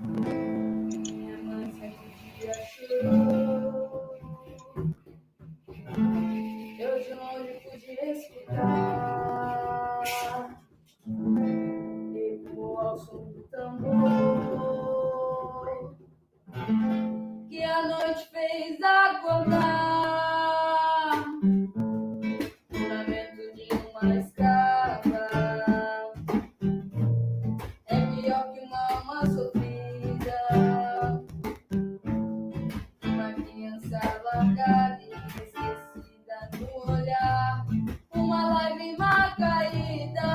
Minha mãe sempre dia chorou. Eu de longe pude escutar. Ecoou ao som do tambor que a noite fez acordar. O lamento de uma escrava é pior que uma alma sofrida. Uma criança largada e esquecida no olhar, uma lágrima caída.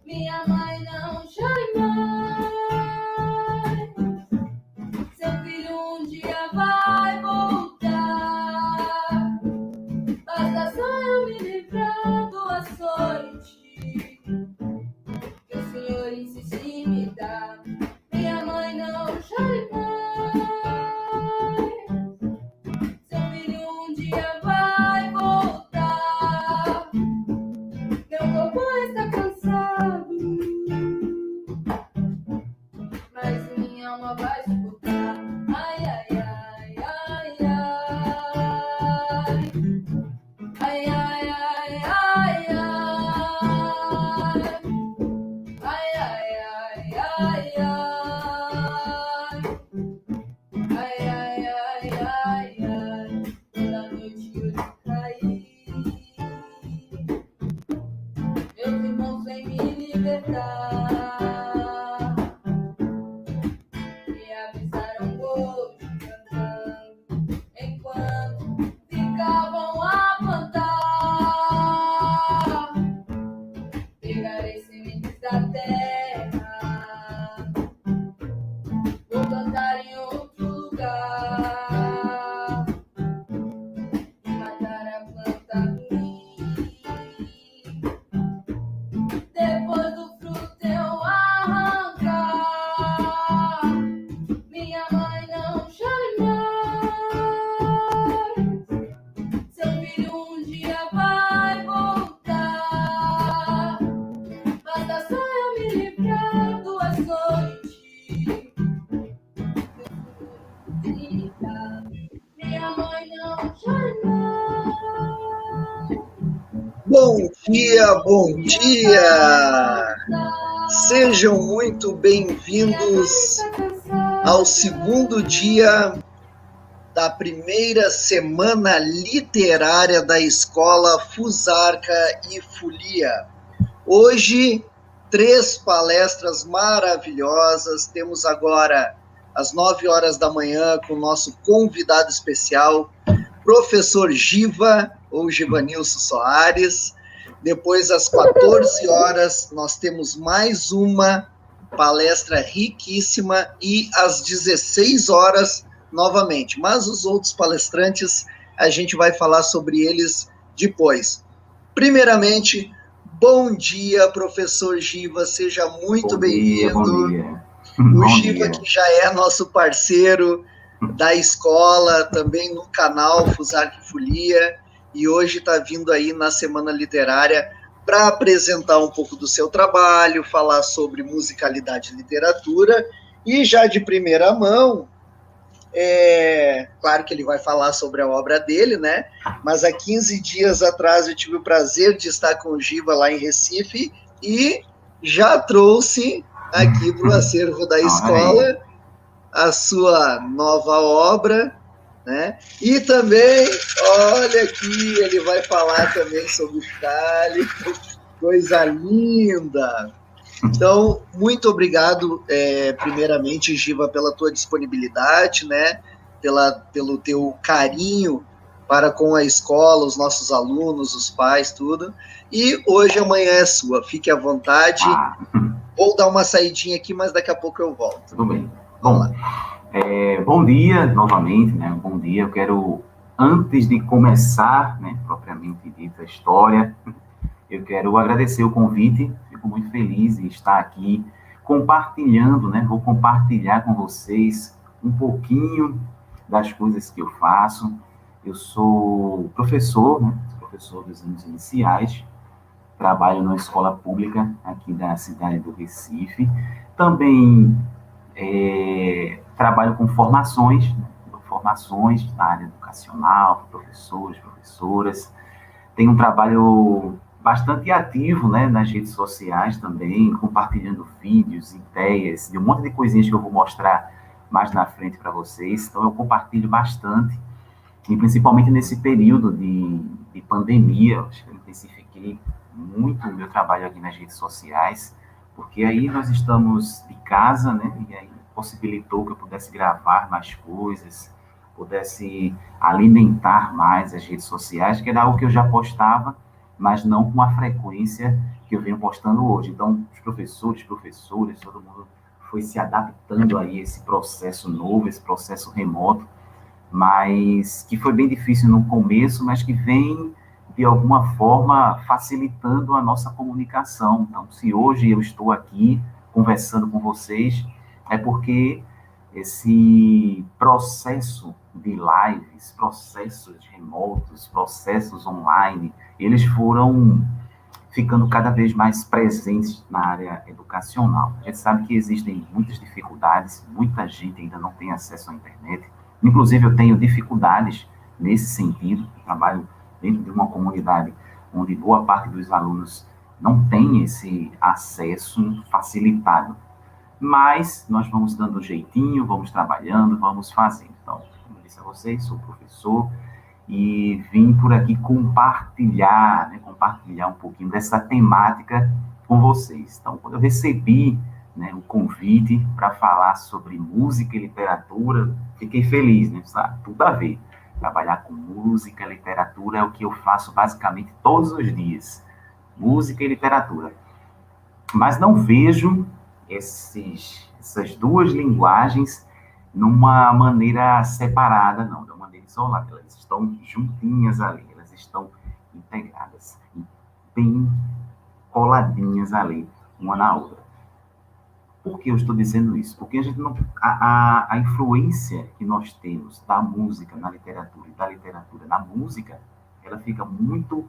Minha mãe não chore mais, seu filho um dia vai voltar. Basta só eu me livrar do açoite que o Senhor insiste em me dar. Minha mãe não chore mais, seu filho um dia vai voltar. Meu corpo está cansado, mas minha alma vai escutar. Ai, ai, ai, ai, ai. Ai, ai, ai, ai, ai. Ai, ai, ai, ai, ai. Ai, ai, ai, ai, ai. Toda noite eu te caí. Meus irmãos vêm me libertar. Me avisaram hoje cantando, enquanto ficavam a plantar. Pegarei sementes da terra, vou plantar em outro lugar e matar a planta ruim. Depois do fruto eu arrancar. Minha mãe não chore mais, seu filho um dia vai voltar. Basta só eu me livrar do açoite que o Senhor dá. Minha mãe não chore mais. Bom dia! Sejam muito bem-vindos ao segundo dia da primeira semana literária da Escola Fusarca e Folia. Hoje, 3 palestras maravilhosas. Temos agora às 9 horas da manhã com o nosso convidado especial, professor Giva, ou Givanilson Soares. Depois, às 14 horas, nós temos mais uma palestra riquíssima e às 16 horas, novamente. Mas os outros palestrantes, a gente vai falar sobre eles depois. Primeiramente, bom dia, professor Giva, seja muito bem-vindo. Bom dia. O Giva, que já é nosso parceiro da escola, também no canal Fusarca e Folia, e hoje está vindo aí na Semana Literária para apresentar um pouco do seu trabalho, falar sobre musicalidade e literatura, e já de primeira mão, claro que ele vai falar sobre a obra dele, né? Mas há 15 dias atrás eu tive o prazer de estar com o Giva lá em Recife e já trouxe aqui para o acervo da escola a sua nova obra, né? E também, olha aqui, ele vai falar também sobre o Cali, coisa linda. Então, muito obrigado, primeiramente, Giva, pela tua disponibilidade, né? Pelo teu carinho para com a escola, os nossos alunos, os pais, tudo. E hoje, amanhã é sua, fique à vontade. Vou dar uma saidinha aqui, mas daqui a pouco eu volto. Tudo bem. Bom, bom dia novamente, né? Bom dia. Eu quero, antes de começar, né, propriamente dita a história, eu quero agradecer o convite. Fico muito feliz em estar aqui compartilhando, né? Vou compartilhar com vocês um pouquinho das coisas que eu faço. Eu sou professor, né? Professor dos anos iniciais, trabalho numa escola pública aqui da cidade do Recife. Também trabalho com formações, né? Formações na área educacional, professores, professoras. Tenho um trabalho bastante ativo, né, nas redes sociais também, compartilhando vídeos, ideias, de um monte de coisinhas que eu vou mostrar mais na frente para vocês. Então, eu compartilho bastante, e principalmente nesse período de pandemia, acho que eu intensifiquei muito o meu trabalho aqui nas redes sociais, porque aí nós estamos de casa, né, e aí possibilitou que eu pudesse gravar mais coisas, pudesse alimentar mais as redes sociais, que era algo que eu já postava, mas não com a frequência que eu venho postando hoje. Então, os professores, professoras, todo mundo foi se adaptando aí a esse processo novo, esse processo remoto, mas que foi bem difícil no começo, mas que vem, de alguma forma, facilitando a nossa comunicação. Então, se hoje eu estou aqui conversando com vocês, é porque esse processo de lives, processos remotos, processos online, eles foram ficando cada vez mais presentes na área educacional. A gente sabe que existem muitas dificuldades, muita gente ainda não tem acesso à internet. Inclusive, eu tenho dificuldades nesse sentido. Eu trabalho dentro de uma comunidade onde boa parte dos alunos não tem esse acesso facilitado. Mas nós vamos dando um jeitinho, vamos trabalhando, vamos fazendo. Então, como eu disse a vocês, sou professor e vim por aqui compartilhar, né, compartilhar um pouquinho dessa temática com vocês. Então, quando eu recebi, né, o convite para falar sobre música e literatura, fiquei feliz, né? Sabe? Tudo a ver. Trabalhar com música, literatura é o que eu faço basicamente todos os dias. Música e literatura. Mas não vejo essas duas linguagens numa maneira separada, não, de uma maneira isolada. Elas estão juntinhas ali, elas estão integradas, bem coladinhas ali, uma na outra. Por que eu estou dizendo isso? Porque a gente não, a influência que nós temos da música na literatura e da literatura na música, ela fica muito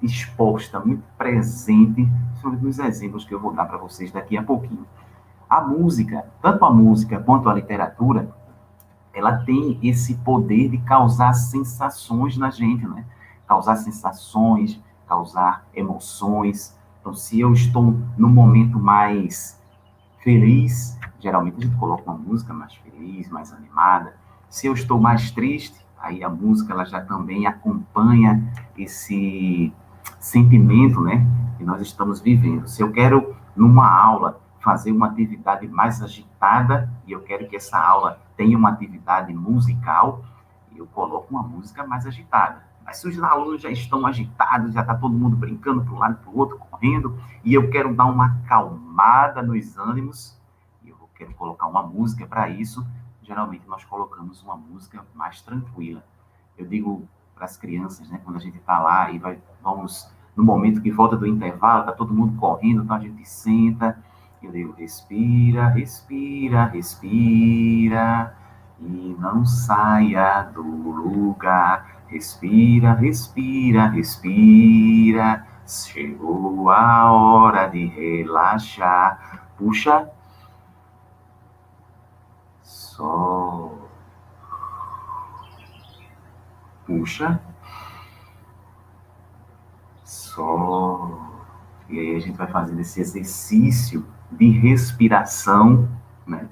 exposta, muito presente, principalmente nos exemplos que eu vou dar para vocês daqui a pouquinho. A música, tanto a música quanto a literatura, ela tem esse poder de causar sensações na gente, né? Causar sensações, causar emoções. Então, se eu estou num momento mais feliz, geralmente a gente coloca uma música mais feliz, mais animada. Se eu estou mais triste, aí a música ela já também acompanha esse sentimento, né, que nós estamos vivendo. Se eu quero, numa aula, fazer uma atividade mais agitada, e eu quero que essa aula tenha uma atividade musical, eu coloco uma música mais agitada. Mas se os alunos já estão agitados, já está todo mundo brincando para um lado e para o outro, correndo, e eu quero dar uma acalmada nos ânimos, e eu quero colocar uma música para isso, geralmente nós colocamos uma música mais tranquila. Eu digo para as crianças, né, quando a gente está lá e vamos, no momento que volta do intervalo, está todo mundo correndo, então a gente senta, eu digo, respira, respira, respira, e não saia do lugar. Respira, respira, respira, chegou a hora de relaxar. Puxa, só. Puxa, só. E aí a gente vai fazendo esse exercício de respiração, né?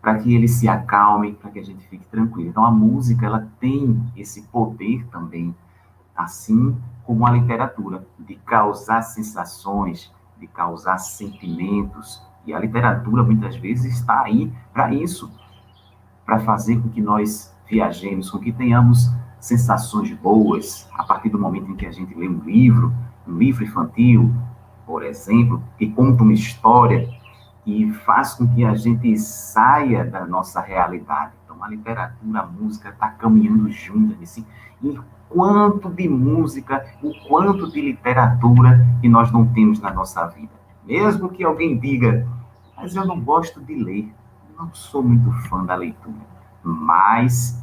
Para que ele se acalme, para que a gente fique tranquilo. Então, a música, ela tem esse poder também, assim como a literatura, de causar sensações, de causar sentimentos. E a literatura, muitas vezes, está aí para isso, para fazer com que nós viajemos, com que tenhamos sensações boas, a partir do momento em que a gente lê um livro infantil, por exemplo, que conta uma história, e faz com que a gente saia da nossa realidade. Então, a literatura, a música está caminhando juntas, assim, e quanto de música, o quanto de literatura que nós não temos na nossa vida. Mesmo que alguém diga, mas eu não gosto de ler, não sou muito fã da leitura, mas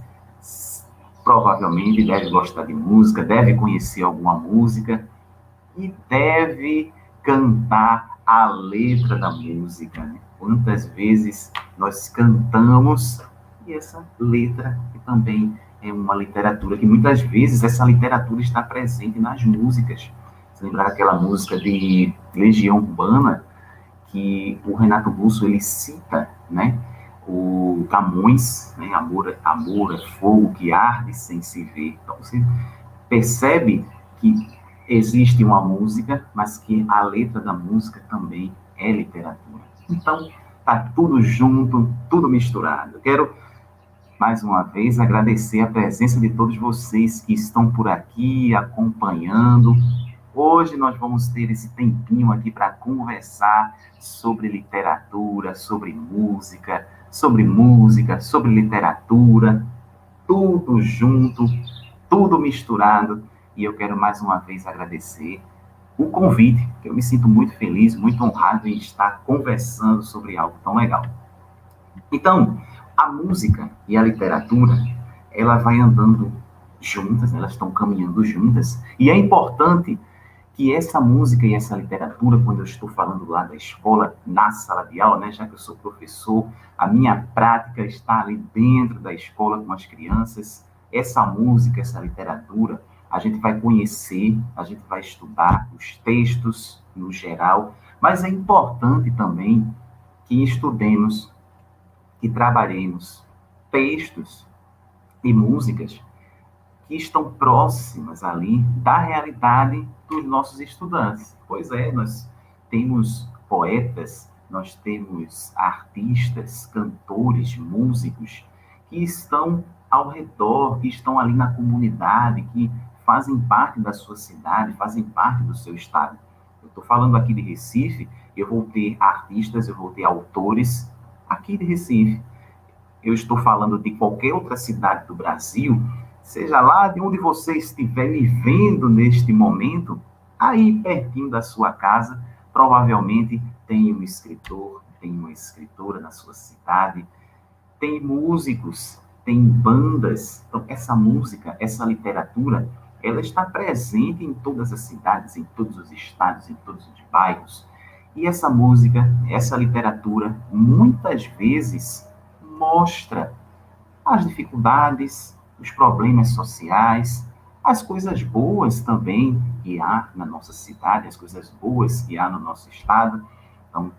provavelmente deve gostar de música, deve conhecer alguma música, e deve cantar a letra da música, né? Quantas vezes nós cantamos e essa letra que também é uma literatura, que muitas vezes essa literatura está presente nas músicas. Você lembrar aquela música de Legião Urbana, que o Renato Russo, ele cita, né, o Camões, né, amor é fogo que arde sem se ver. Então, você percebe que existe uma música, mas que a letra da música também é literatura. Então, tá tudo junto, tudo misturado. Eu quero, mais uma vez, agradecer a presença de todos vocês que estão por aqui acompanhando. Hoje nós vamos ter esse tempinho aqui para conversar sobre literatura, sobre música, sobre literatura, tudo junto, tudo misturado. E eu quero mais uma vez agradecer o convite, que eu me sinto muito feliz, muito honrado em estar conversando sobre algo tão legal. Então, a música e a literatura, ela vai andando juntas, elas estão caminhando juntas, e é importante que essa música e essa literatura, quando eu estou falando lá da escola, na sala de aula, né, já que eu sou professor, a minha prática está ali dentro da escola com as crianças, essa música, essa literatura, a gente vai conhecer, a gente vai estudar os textos no geral, mas é importante também que estudemos, que trabalhemos textos e músicas que estão próximas ali da realidade dos nossos estudantes. Pois é, nós temos poetas, nós temos artistas, cantores, músicos que estão ao redor, que estão ali na comunidade, que fazem parte da sua cidade, fazem parte do seu estado. Eu estou falando aqui de Recife, eu vou ter artistas, eu vou ter autores aqui de Recife. Eu estou falando de qualquer outra cidade do Brasil, seja lá de onde você estiver me vendo neste momento, aí pertinho da sua casa, provavelmente tem um escritor, tem uma escritora na sua cidade, tem músicos, tem bandas. Então, essa música, essa literatura, ela está presente em todas as cidades, em todos os estados, em todos os bairros. E essa música, essa literatura, muitas vezes mostra as dificuldades, os problemas sociais, as coisas boas também que há na nossa cidade, as coisas boas que há no nosso estado. Então,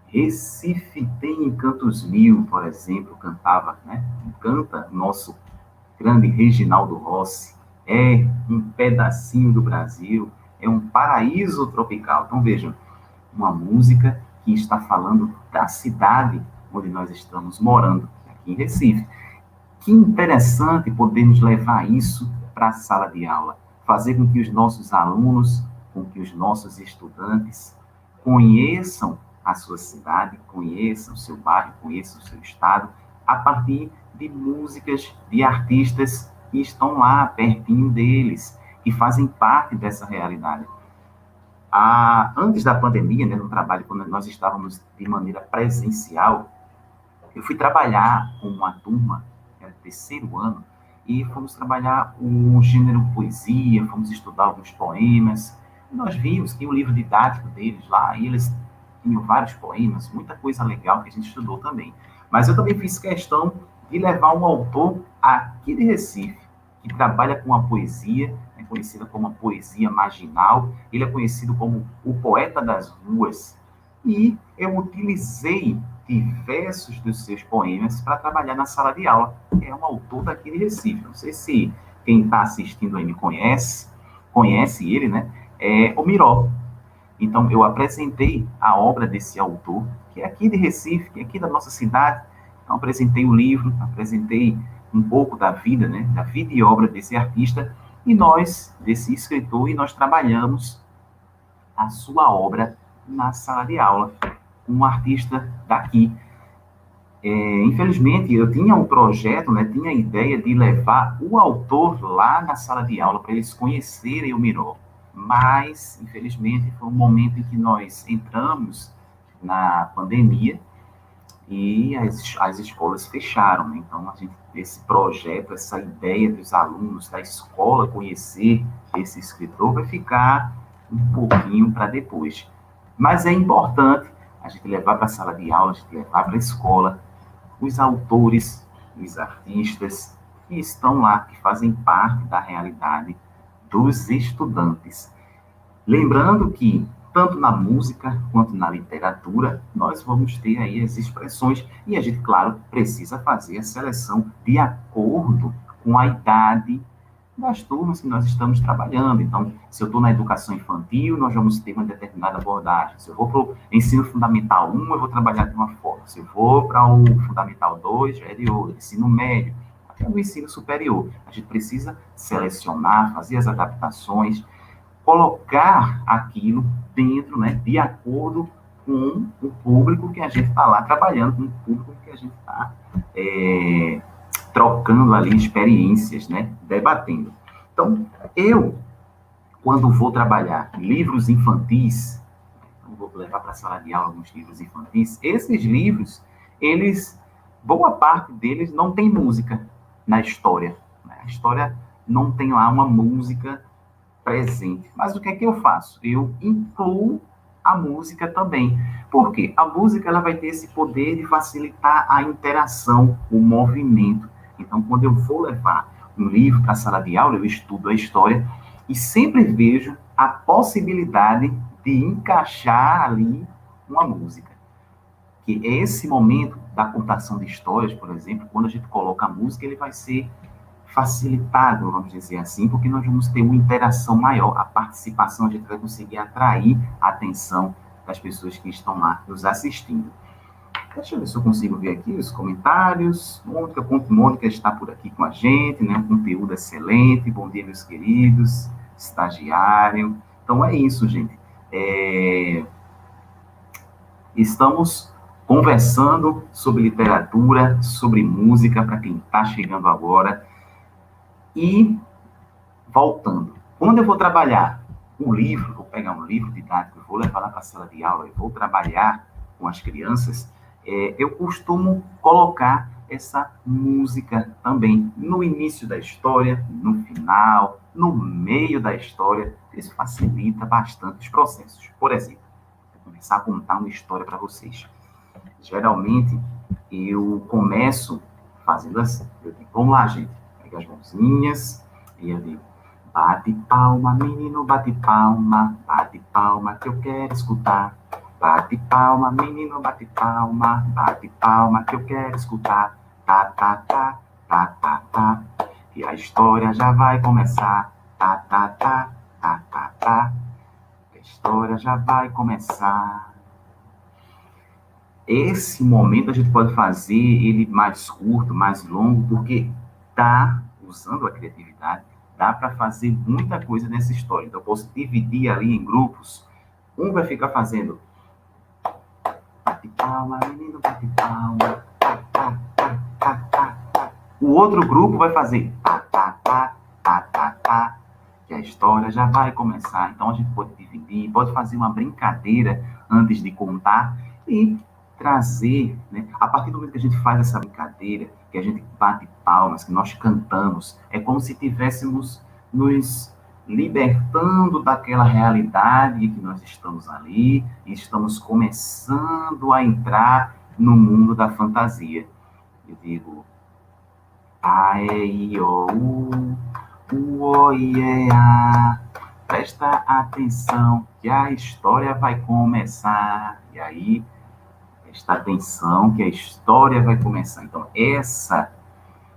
Recife tem encantos mil, por exemplo, cantava, né? Canta nosso grande Reginaldo Rossi, é um pedacinho do Brasil, é um paraíso tropical. Então, vejam, uma música que está falando da cidade onde nós estamos morando, aqui em Recife. Que interessante podermos levar isso para a sala de aula, fazer com que os nossos alunos, com que os nossos estudantes conheçam a sua cidade, conheçam o seu bairro, conheçam o seu estado, a partir de músicas de artistas que estão lá, pertinho deles, que fazem parte dessa realidade. Antes da pandemia, né, no trabalho, quando nós estávamos de maneira presencial, eu fui trabalhar com uma turma, era o terceiro ano, e fomos trabalhar o gênero poesia, fomos estudar alguns poemas, e nós vimos que tinha o livro didático deles lá, e eles tinham vários poemas, muita coisa legal que a gente estudou também. Mas eu também fiz questão de levar um autor aqui de Recife, que trabalha com a poesia, é conhecida como a poesia marginal, ele é conhecido como o poeta das ruas, e eu utilizei diversos dos seus poemas para trabalhar na sala de aula. É um autor daqui de Recife. Não sei se quem está assistindo aí me conhece ele, né? É o Miró. Então, eu apresentei a obra desse autor, que é aqui de Recife, que é aqui da nossa cidade. Então, apresentei o livro, apresentei um pouco da vida, né? Da vida e obra desse artista, e nós, desse escritor, e nós trabalhamos a sua obra na sala de aula, com um artista daqui. Infelizmente, eu tinha um projeto, né, tinha a ideia de levar o autor lá na sala de aula para eles conhecerem o Miró, mas, infelizmente, foi um momento em que nós entramos na pandemia e as escolas fecharam, né? Então, esse projeto, essa ideia dos alunos da escola conhecer esse escritor vai ficar um pouquinho para depois. Mas é importante a gente levar para a sala de aula, a gente levar para a escola os autores, os artistas que estão lá, que fazem parte da realidade dos estudantes. Lembrando que, tanto na música quanto na literatura, nós vamos ter aí as expressões, e a gente, claro, precisa fazer a seleção de acordo com a idade das turmas que nós estamos trabalhando. Então, se eu estou na educação infantil, nós vamos ter uma determinada abordagem. Se eu vou para o ensino fundamental 1, eu vou trabalhar de uma forma. Se eu vou para o fundamental 2, já é de outra. Ensino médio, até o ensino superior. A gente precisa selecionar, fazer as adaptações, colocar aquilo dentro, né, de acordo com o público que a gente está lá trabalhando, com o público que a gente está trocando ali experiências, né, debatendo. Então, eu, quando vou trabalhar livros infantis, vou levar para a sala de aula alguns livros infantis, esses livros, boa parte deles não tem música na história. Né? A história não tem lá uma música presente. Mas o que é que eu faço? Eu incluo a música também. Por quê? A música ela vai ter esse poder de facilitar a interação, o movimento. Então, quando eu vou levar um livro para a sala de aula, eu estudo a história e sempre vejo a possibilidade de encaixar ali uma música. Que esse momento da contação de histórias, por exemplo, quando a gente coloca a música, ele vai ser facilitado, vamos dizer assim, porque nós vamos ter uma interação maior, a participação, a gente vai conseguir atrair a atenção das pessoas que estão lá nos assistindo. Deixa eu ver se eu consigo ver aqui os comentários. Mônica está por aqui com a gente, né? Um conteúdo excelente. Bom dia, meus queridos. Estagiário. Então, é isso, gente. Estamos conversando sobre literatura, sobre música, para quem está chegando agora. E, voltando, quando eu vou trabalhar um livro, vou pegar um livro didático, vou levar lá para a sala de aula, eu vou trabalhar com as crianças, eu costumo colocar essa música também no início da história, no final, no meio da história. Isso facilita bastante os processos. Por exemplo, vou começar a contar uma história para vocês. Geralmente, eu começo fazendo assim. Eu digo, vamos lá, gente. Pega as mãozinhas e eu digo, bate palma, menino, bate palma que eu quero escutar. Bate palma, menino, bate palma que eu quero escutar. Tá, tá, tá, tá, tá, tá. E a história já vai começar. Tá, tá, tá, tá, tá, tá. A história já vai começar. Esse momento a gente pode fazer ele mais curto, mais longo, porque usando a criatividade, dá para fazer muita coisa nessa história. Então, eu posso dividir ali em grupos. Um vai ficar fazendo bate palma, menino, bate palma, tá, tá, tá, tá, tá, tá. O outro grupo vai fazer tá, tá, tá, tá, tá, tá, que a história já vai começar. Então, a gente pode dividir, pode fazer uma brincadeira antes de contar e trazer, né? A partir do momento que a gente faz essa brincadeira, que a gente bate palmas, que nós cantamos, é como se tivéssemos nos libertando daquela realidade que nós estamos ali e estamos começando a entrar no mundo da fantasia. Eu digo, a, e, I, O, U, O, I, E, A. Presta atenção que a história vai começar. E aí, presta atenção que a história vai começar. Então, essa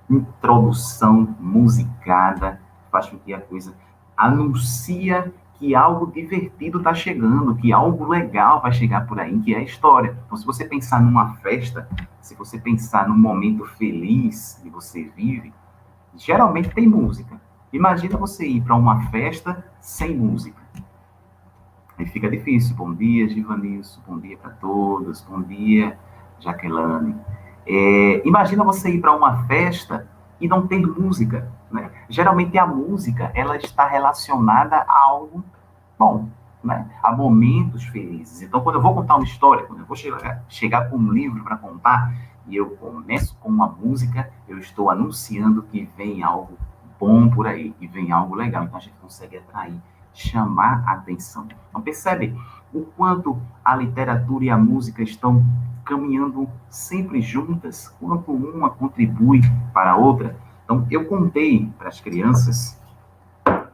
introdução musicada faz com que a coisa anuncia que algo divertido está chegando, que algo legal vai chegar por aí, que é a história. Então, se você pensar numa festa, se você pensar num momento feliz que você vive, geralmente tem música. Imagina você ir para uma festa sem música. Aí fica difícil. Bom dia, Givanilson. Bom dia para todos. Bom dia, Jaqueline. Imagina você ir para uma festa e não ter música, né? Geralmente a música ela está relacionada a algo bom, né? A momentos felizes. Então, quando eu vou contar uma história, quando eu vou chegar com um livro para contar e eu começo com uma música, eu estou anunciando que vem algo bom por aí, que vem algo legal. Então, a gente consegue atrair chamar a atenção. Então, percebe o quanto a literatura e a música estão caminhando sempre juntas, quanto uma contribui para a outra. Então, eu contei para as crianças,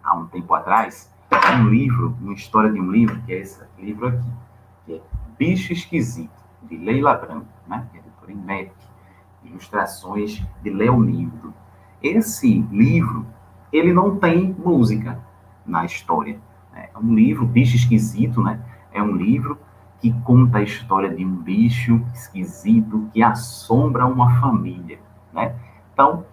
há um tempo atrás, um livro, uma história de um livro, que é esse livro aqui, que é Bicho Esquisito, de Leila Branco, né? Que é editora Imetec, ilustrações de Leonildo. Esse livro, ele não tem música na história. Né? É um livro, Bicho Esquisito, né? É um livro que conta a história de um bicho esquisito que assombra uma família, né? Então,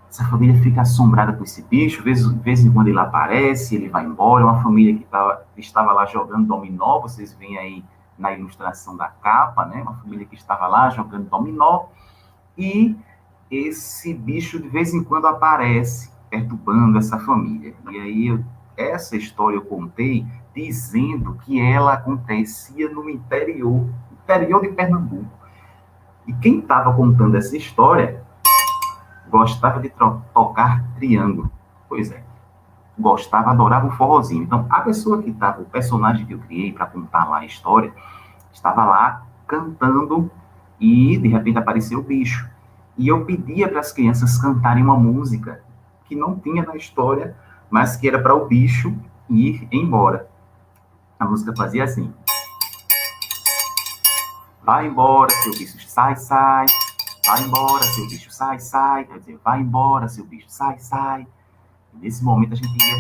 essa família fica assombrada com esse bicho, de vez em quando ele aparece, ele vai embora, uma família que estava lá jogando dominó, vocês veem aí na ilustração da capa, né? Uma família que estava lá jogando dominó, e esse bicho de vez em quando aparece, perturbando essa família. E aí, essa história eu contei dizendo que ela acontecia no interior de Pernambuco. E quem estava contando essa história gostava de tocar triângulo. Pois é, gostava, adorava o forrozinho. Então, a pessoa que estava, o personagem que eu criei para contar lá a história, estava lá cantando e, de repente, apareceu o bicho. E eu pedia para as crianças cantarem uma música que não tinha na história, mas que era para o bicho ir embora. A música fazia assim: vai embora, seu bicho, sai, sai. Vai embora, seu bicho, sai, sai. Quer dizer, vai embora, seu bicho, sai, sai. E nesse momento a gente ia...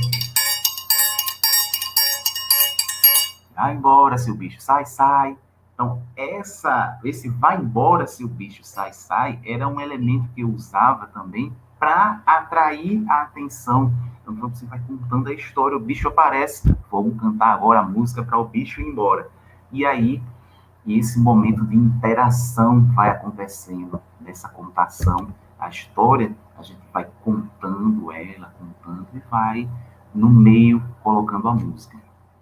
vai embora, seu bicho, sai, sai. Então, esse vai embora, seu bicho, sai, sai, era um elemento que eu usava também para atrair a atenção. Então, você vai contando a história, o bicho aparece, vamos cantar agora a música para o bicho ir embora. E aí, esse momento de interação vai acontecendo, nessa contação. A história, a gente vai contando ela, contando, e vai, no meio, colocando a música.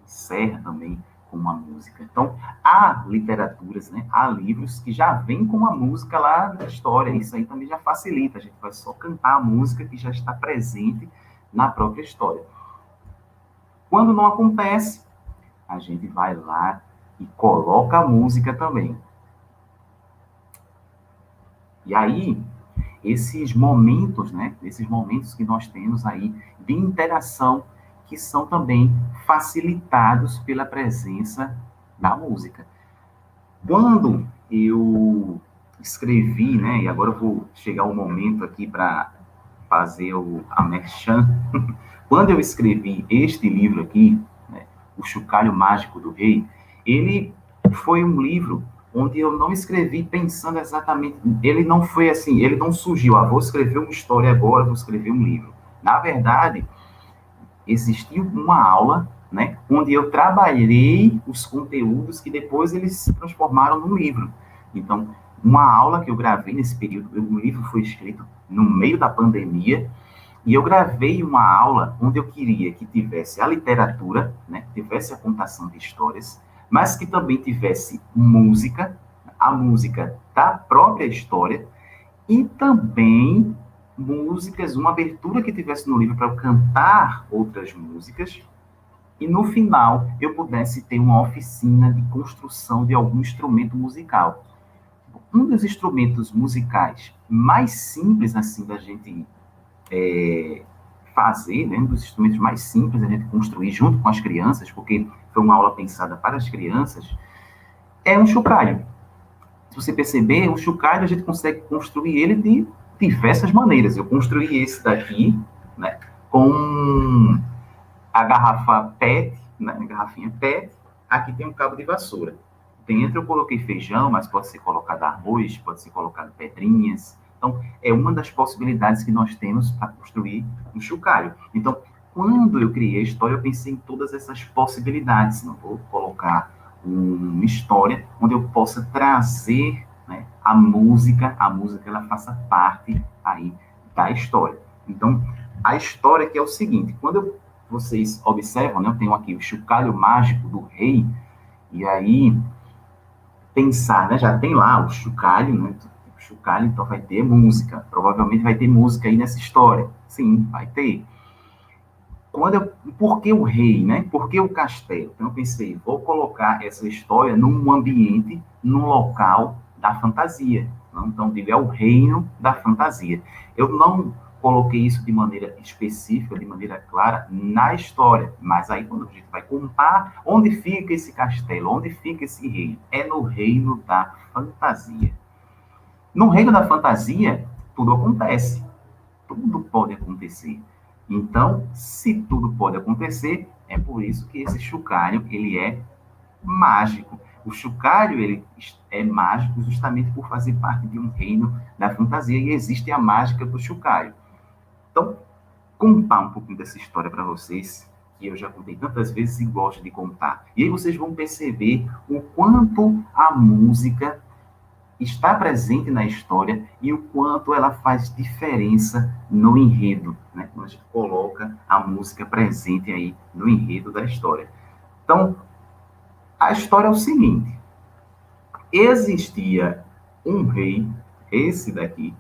Encerra também com uma música. Então, há literaturas, né? Há livros que já vêm com a música lá da história. Isso aí também já facilita. A gente vai só cantar a música que já está presente na própria história. Quando não acontece, a gente vai lá e coloca a música também. E aí, esses momentos, né? Esses momentos que nós temos aí de interação, que são também facilitados pela presença da música. Quando eu escrevi, né? E agora eu vou chegar ao momento aqui para fazer a merchan. Quando eu escrevi este livro aqui, né, O Chocalho Mágico do Rei, ele foi um livro onde eu não escrevi pensando exatamente... Ele não foi assim, ele não surgiu, vou escrever uma história agora, vou escrever um livro. Na verdade, existiu uma aula, né, onde eu trabalhei os conteúdos que depois eles se transformaram num livro. Então, uma aula que eu gravei nesse período, o livro foi escrito no meio da pandemia, e eu gravei uma aula onde eu queria que tivesse a literatura, né, tivesse a contação de histórias, mas que também tivesse música, a música da própria história, e também músicas, uma abertura que tivesse no livro para eu cantar outras músicas, e no final eu pudesse ter uma oficina de construção de algum instrumento musical. Um dos instrumentos musicais mais simples assim da gente fazer, né, um dos instrumentos mais simples da gente construir junto com as crianças, porque foi uma aula pensada para as crianças, é um chocalho. Se você perceber, o chocalho a gente consegue construir ele de diversas maneiras. Eu construí esse daqui, né, com a garrafa PET, né, a garrafinha PET, aqui tem um cabo de vassoura. Dentro eu coloquei feijão, mas pode ser colocado arroz, pode ser colocado pedrinhas. Então, é uma das possibilidades que nós temos para construir um chocalho. Então, quando eu criei a história, eu pensei em todas essas possibilidades. Não vou colocar uma história onde eu possa trazer, né, a música ela faça parte aí da história. Então, a história que é o seguinte, quando vocês observam, né, eu tenho aqui o chocalho mágico do rei, e aí pensar, né, já tem lá o chocalho, né, o chocalho, então vai ter música, provavelmente vai ter música aí nessa história, sim, vai ter. Por que o rei, né? Por que o castelo? Então eu pensei, vou colocar essa história num ambiente, num local da fantasia. Não? Então, digo, é o reino da fantasia. Eu não coloquei isso de maneira específica, de maneira clara na história, mas aí quando a gente vai contar onde fica esse castelo, onde fica esse reino, é no reino da fantasia. No reino da fantasia, tudo acontece, tudo pode acontecer. Então, se tudo pode acontecer, é por isso que esse chocalho, ele é mágico. O chocalho, ele é mágico justamente por fazer parte de um reino da fantasia, e existe a mágica do chocalho. Então, contar um pouquinho dessa história para vocês, que eu já contei tantas vezes e gosto de contar. E aí vocês vão perceber o quanto a música está presente na história e o quanto ela faz diferença no enredo, né? Quando a gente coloca a música presente aí no enredo da história. Então, a história é o seguinte: existia um rei, esse daqui,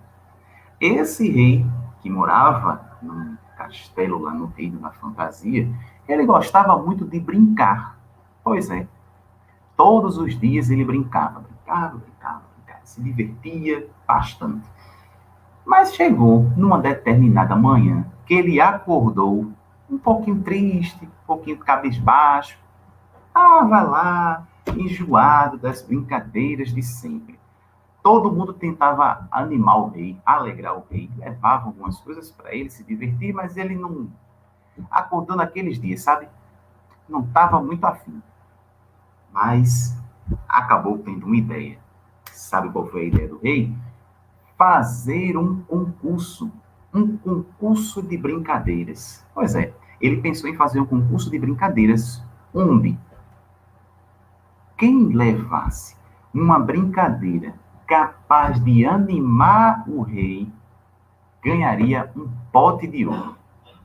esse rei que morava num castelo lá no reino da fantasia, ele gostava muito de brincar. Pois é, todos os dias ele brincava, se divertia bastante. Mas chegou numa determinada manhã que ele acordou um pouquinho triste, um pouquinho cabisbaixo, estava lá, enjoado das brincadeiras de sempre. Todo mundo tentava animar o rei, alegrar o rei, levava algumas coisas para ele se divertir, mas ele não acordou naqueles dias, sabe? Não estava muito afim. Mas acabou tendo uma ideia. Sabe qual foi a ideia do rei? Fazer um concurso de brincadeiras. Pois é, ele pensou em fazer um concurso de brincadeiras onde quem levasse uma brincadeira capaz de animar o rei ganharia um pote de ouro.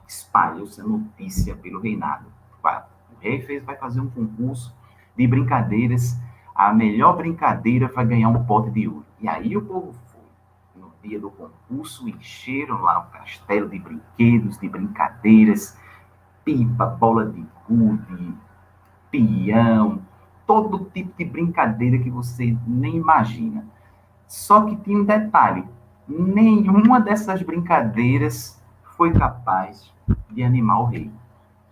Espalhou-se a notícia pelo reinado. O rei vai fazer um concurso de brincadeiras, a melhor brincadeira vai ganhar um pote de ouro. E aí o povo foi. No dia do concurso, encheram lá o castelo de brinquedos, de brincadeiras, pipa, bola de gude, peão, todo tipo de brincadeira que você nem imagina. Só que tinha um detalhe: nenhuma dessas brincadeiras foi capaz de animar o rei.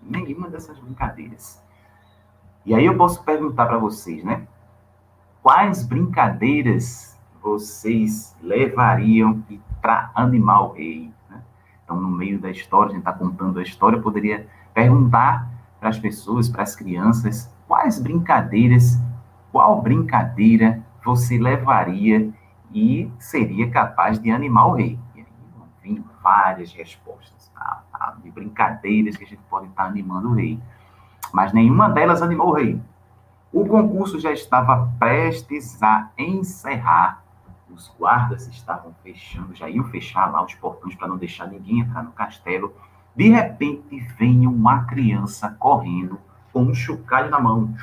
Nenhuma dessas brincadeiras. E aí eu posso perguntar para vocês, né? Quais brincadeiras vocês levariam para animar o rei? Né? Então, no meio da história, a gente está contando a história, eu poderia perguntar para as pessoas, para as crianças, qual brincadeira você levaria e seria capaz de animar o rei? E aí vão vir várias respostas, de brincadeiras que a gente pode estar animando o rei. Mas nenhuma delas animou o rei. O concurso já estava prestes a encerrar. Os guardas estavam fechando, já iam fechar lá os portões para não deixar ninguém entrar no castelo. De repente, vem uma criança correndo com um chocalho na mão.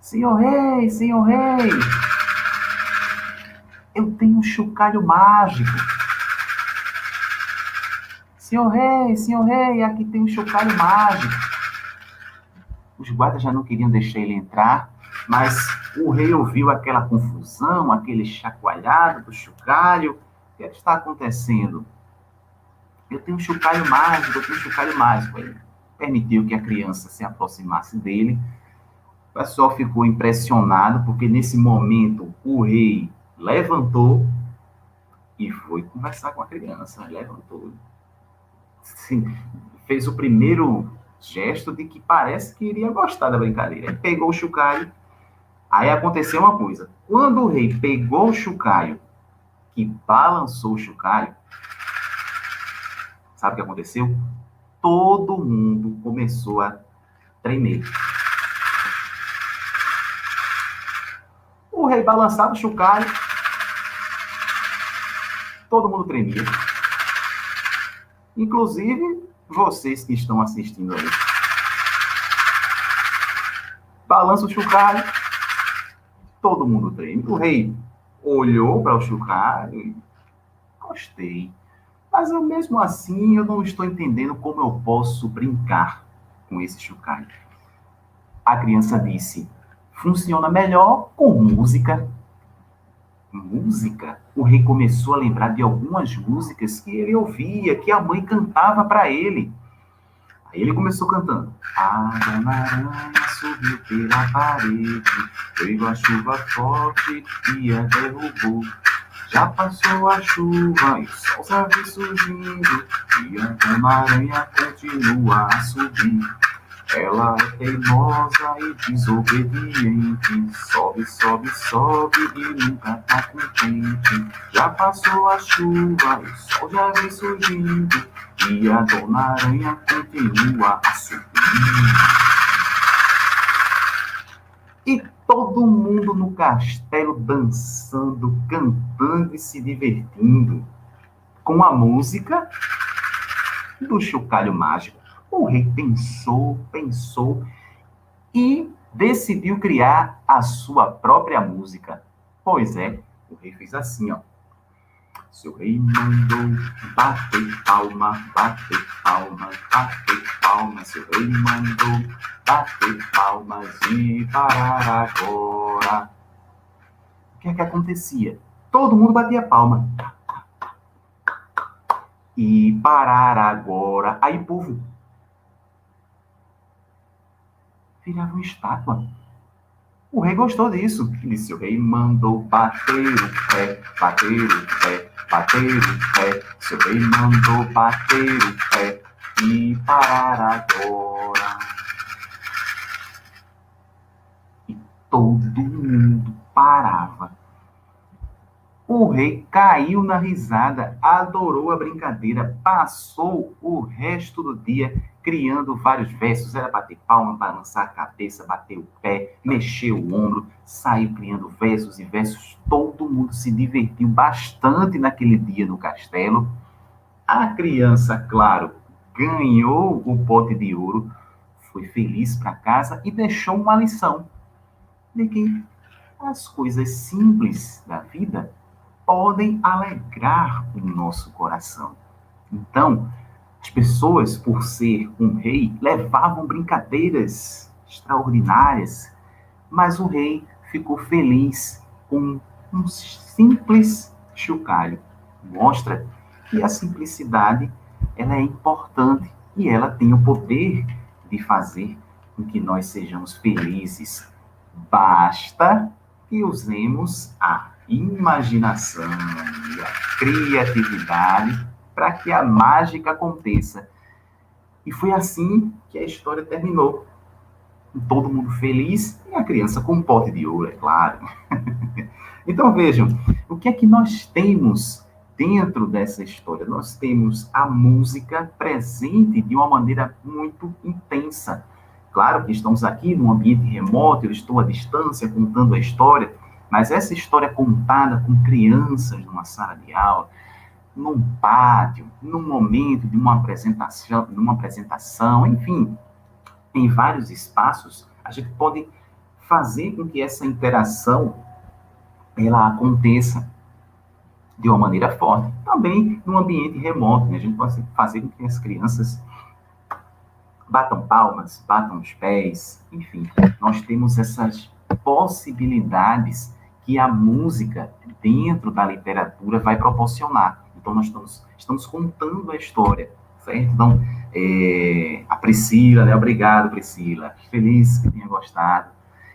Senhor rei, eu tenho um chocalho mágico. Senhor rei, aqui tem um chocalho mágico. Os guardas já não queriam deixar ele entrar, mas o rei ouviu aquela confusão, aquele chacoalhado do chocalho. O que é que está acontecendo? Eu tenho um chocalho mágico. Ele permitiu que a criança se aproximasse dele. O pessoal ficou impressionado, porque nesse momento o rei levantou e foi conversar com a criança. Levantou. Sim, fez o primeiro gesto de que parece que iria gostar da brincadeira. Ele pegou o chocalho. Aí aconteceu uma coisa. Quando o rei pegou o chocalho, que balançou o chocalho, sabe o que aconteceu? Todo mundo começou a tremer. O rei balançava o chocalho, todo mundo tremia. Inclusive, vocês que estão assistindo aí. Balança o chocalho, todo mundo treme. O rei olhou para o chocalho e gostei. Mas mesmo assim eu não estou entendendo como eu posso brincar com esse chocalho. A criança disse, funciona melhor com música. Música? O rei começou a lembrar de algumas músicas que ele ouvia, que a mãe cantava para ele. Aí ele começou cantando. A dona aranha subiu pela parede, veio a chuva forte e a derrubou. Já passou a chuva e o sol já vem surgindo, e a dona aranha continua a subir. Ela é teimosa e desobediente, sobe, sobe, sobe e nunca tá contente. Já passou a chuva e o sol já vem surgindo, e a dona aranha continua a subir. E todo mundo no castelo dançando, cantando e se divertindo com a música do chocalho mágico. O rei pensou, pensou e decidiu criar a sua própria música. Pois é, o rei fez assim, ó. Seu rei mandou bater palma, bater palma, bater palma. Seu rei mandou bater palmas e parar agora. O que é que acontecia? Todo mundo batia palma. E parar agora. Aí o povo virava uma estátua. O rei gostou disso. Ele disse, o rei mandou bater o pé, bater o pé, bater o pé. Seu rei mandou bater o pé e parar agora. E todo mundo parava. O rei caiu na risada, adorou a brincadeira, passou o resto do dia criando vários versos. Era bater palma, balançar a cabeça, bater o pé, mexer o ombro, saiu criando versos e versos. Todo mundo se divertiu bastante naquele dia no castelo. A criança, claro, ganhou o pote de ouro, foi feliz para casa e deixou uma lição de que as coisas simples da vida podem alegrar o nosso coração. Então, as pessoas, por ser um rei, levavam brincadeiras extraordinárias, mas o rei ficou feliz com um simples chocalho. Mostra que a simplicidade ela é importante e ela tem o poder de fazer com que nós sejamos felizes. Basta que usemos a imaginação e a criatividade para que a mágica aconteça. E foi assim que a história terminou. Todo mundo feliz e a criança com um pote de ouro, é claro. Então vejam, o que é que nós temos dentro dessa história? Nós temos a música presente de uma maneira muito intensa. Claro que estamos aqui num ambiente remoto, eu estou à distância contando a história, mas essa história contada com crianças numa sala de aula, num pátio, num momento de uma apresentação, enfim, em vários espaços, a gente pode fazer com que essa interação ela aconteça de uma maneira forte. Também num ambiente remoto, né? A gente pode fazer com que as crianças batam palmas, batam os pés, enfim, nós temos essas possibilidades que a música dentro da literatura vai proporcionar. Então, nós estamos contando a história, certo? Então, a Priscila, né? Obrigado, Priscila. Feliz que tenha gostado.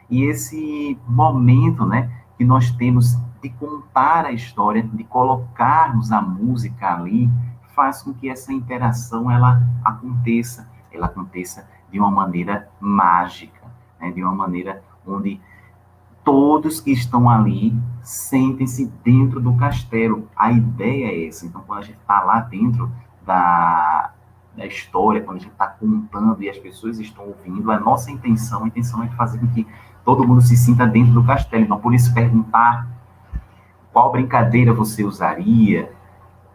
E esse momento, né, que nós temos de contar a história, de colocarmos a música ali, faz com que essa interação ela aconteça de uma maneira mágica, né? De uma maneira onde todos que estão ali sentem-se dentro do castelo. A ideia é essa. Então, quando a gente está lá dentro da história, quando a gente está contando e as pessoas estão ouvindo, a nossa intenção é de fazer com que todo mundo se sinta dentro do castelo. Então, por isso, perguntar qual brincadeira você usaria,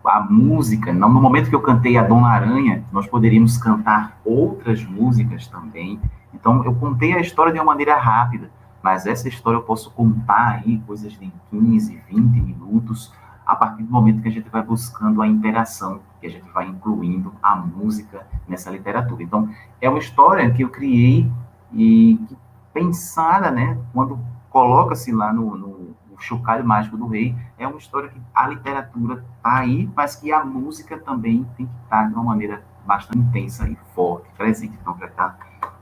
a música. No momento que eu cantei a Dona Aranha, nós poderíamos cantar outras músicas também. Então, eu contei a história de uma maneira rápida, mas essa história eu posso contar aí coisas de 15, 20 minutos, a partir do momento que a gente vai buscando a interação, que a gente vai incluindo a música nessa literatura. Então, é uma história que eu criei e que, pensada, né, quando coloca-se lá no Chocalho Mágico do Rei, é uma história que a literatura está aí, mas que a música também tem que estar de uma maneira bastante intensa e forte, presente, então, para estar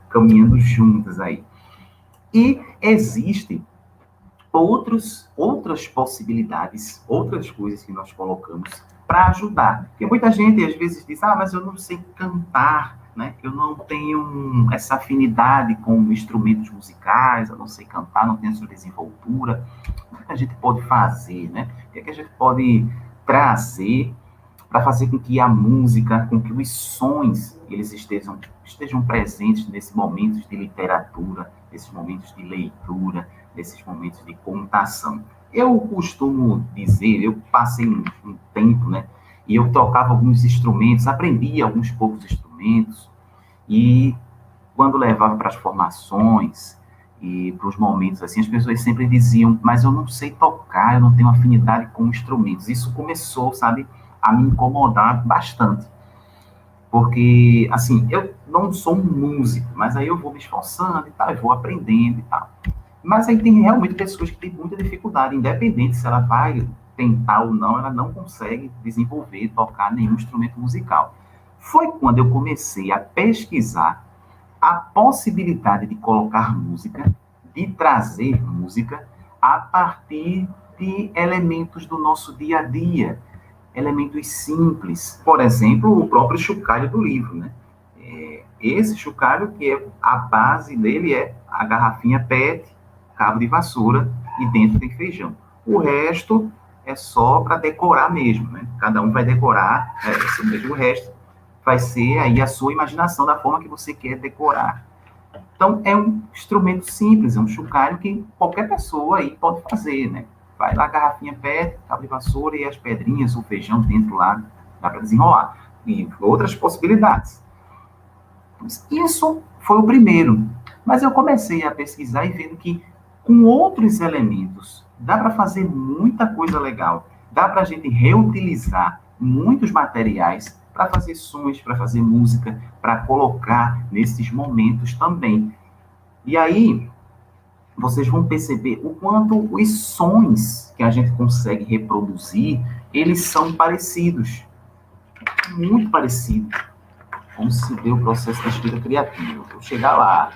caminhando juntas aí. E existem outras possibilidades, outras coisas que nós colocamos para ajudar. Porque muita gente, às vezes, diz, mas eu não sei cantar, né? Eu não tenho essa afinidade com instrumentos musicais, eu não sei cantar, não tenho essa desenvoltura. O que a gente pode fazer, né? O que a gente pode trazer para fazer com que a música, com que os sons, eles estejam presentes nesses momentos de literatura, nesses momentos de leitura, nesses momentos de contação. Eu costumo dizer, eu passei um tempo, né, e eu tocava alguns instrumentos, aprendia alguns poucos instrumentos, e quando levava para as formações e para os momentos assim, as pessoas sempre diziam, mas eu não sei tocar, eu não tenho afinidade com instrumentos. Isso começou, sabe, a me incomodar bastante. Porque, assim, eu não sou um músico, mas aí eu vou me esforçando e tal, eu vou aprendendo e tal. Mas aí tem realmente pessoas que têm muita dificuldade, independente se ela vai tentar ou não, ela não consegue desenvolver, tocar nenhum instrumento musical. Foi quando eu comecei a pesquisar a possibilidade de colocar música, de trazer música, a partir de elementos do nosso dia a dia, elementos simples. Por exemplo, o próprio chocalho do livro, né? Esse chocalho, que a base dele é a garrafinha PET, cabo de vassoura, e dentro tem feijão. O resto é só para decorar mesmo, né? Cada um vai decorar, o resto vai ser aí a sua imaginação da forma que você quer decorar. Então, é um instrumento simples, é um chocalho que qualquer pessoa aí pode fazer, né? Vai lá, garrafinha PET, cabo de vassoura e as pedrinhas, o feijão dentro lá, dá para desenrolar. E outras possibilidades. Isso foi o primeiro. Mas eu comecei a pesquisar e vendo que com outros elementos dá para fazer muita coisa legal. Dá para a gente reutilizar muitos materiais para fazer sons, para fazer música, para colocar nesses momentos também. E aí, vocês vão perceber o quanto os sons que a gente consegue reproduzir, eles são parecidos. Muito parecidos. Como se deu o processo da escrita criativa. Vou chegar lá.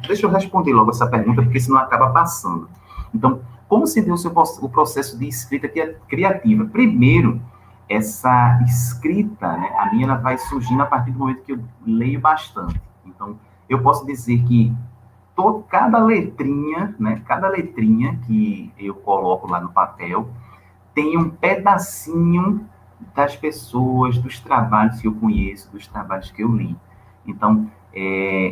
Deixa eu responder logo essa pergunta, porque senão acaba passando. Então, como se deu o processo de escrita criativa? Primeiro, essa escrita, né, a minha, ela vai surgindo a partir do momento que eu leio bastante. Então, eu posso dizer que cada letrinha, né, cada letrinha que eu coloco lá no papel tem um pedacinho das pessoas, dos trabalhos que eu conheço, dos trabalhos que eu li. Então,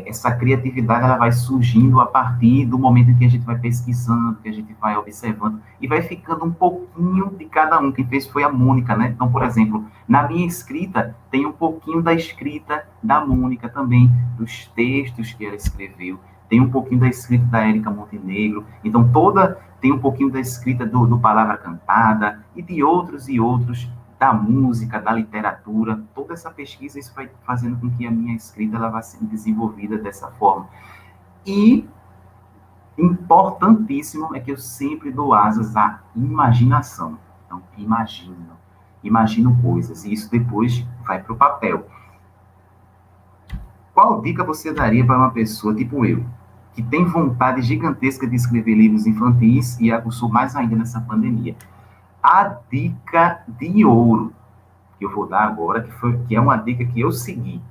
essa criatividade, ela vai surgindo a partir do momento em que a gente vai pesquisando, que a gente vai observando, e vai ficando um pouquinho de cada um. Quem fez foi a Mônica, né? Então, por exemplo, na minha escrita, tem um pouquinho da escrita da Mônica também, dos textos que ela escreveu, tem um pouquinho da escrita da Érica Montenegro, então tem um pouquinho da escrita do Palavra Cantada, e de outros e outros, da música, da literatura, toda essa pesquisa, isso vai fazendo com que a minha escrita ela vá sendo desenvolvida dessa forma. E importantíssimo é que eu sempre dou asas à imaginação. Então, imagino coisas, e isso depois vai para o papel. Qual dica você daria para uma pessoa, tipo eu, que tem vontade gigantesca de escrever livros infantis e aguçou mais ainda nessa pandemia? A dica de ouro que eu vou dar agora, que é uma dica que eu segui.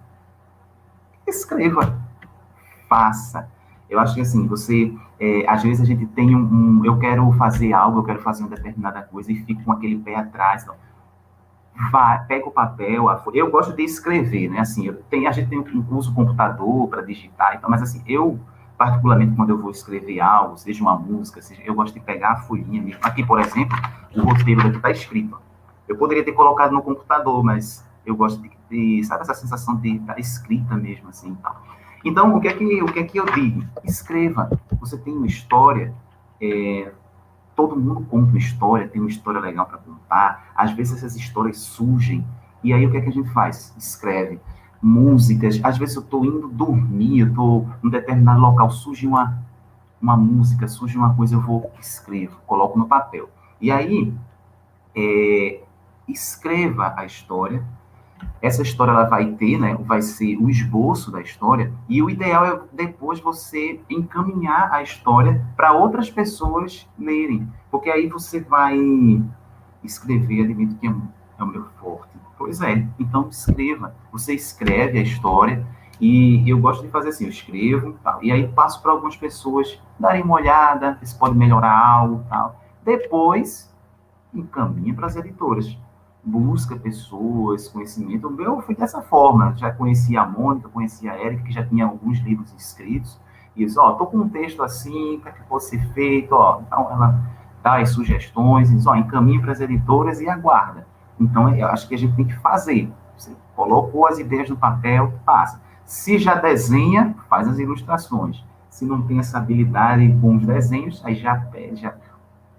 Escreva. Faça. Eu acho que assim, às vezes a gente tem eu quero fazer algo, eu quero fazer uma determinada coisa e fico com aquele pé atrás. Então, pega o papel, eu gosto de escrever, né? Assim, a gente usa o computador para digitar, então, mas assim, eu particularmente quando eu vou escrever algo, seja uma música, eu gosto de pegar a folhinha mesmo. Aqui, por exemplo, o roteiro daqui está escrito. Eu poderia ter colocado no computador, mas eu gosto sabe, essa sensação de estar escrita mesmo, assim, e tal. Então, o que é que eu digo? Escreva. Você tem uma história, todo mundo conta uma história, tem uma história legal para contar, às vezes essas histórias surgem, e aí o que é que a gente faz? Escreve músicas, às vezes eu estou indo dormir, eu estou em um determinado local, surge uma música, surge uma coisa, eu vou, escrevo, coloco no papel. E aí, escreva a história. Essa história ela vai ter, né, vai ser o esboço da história, e o ideal é depois você encaminhar a história para outras pessoas lerem, porque aí você vai escrever, admito que é o meu forte. Pois é, então escreva. Você escreve a história, e eu gosto de fazer assim, eu escrevo, tal, e aí passo para algumas pessoas darem uma olhada, se pode melhorar algo, tal. Depois, encaminha para as editoras. Busca pessoas, conhecimento. O meu foi dessa forma. Já conhecia a Mônica, conhecia a Érica, que já tinha alguns livros escritos. E eu disse, tô com um texto assim, o que é que pode ser feito? Então, ela dá as sugestões, diz, encaminha para as editoras e aguarda. Então, eu acho que a gente tem que fazer. Você colocou as ideias no papel, passa. Se já desenha, faz as ilustrações. Se não tem essa habilidade com os desenhos, aí já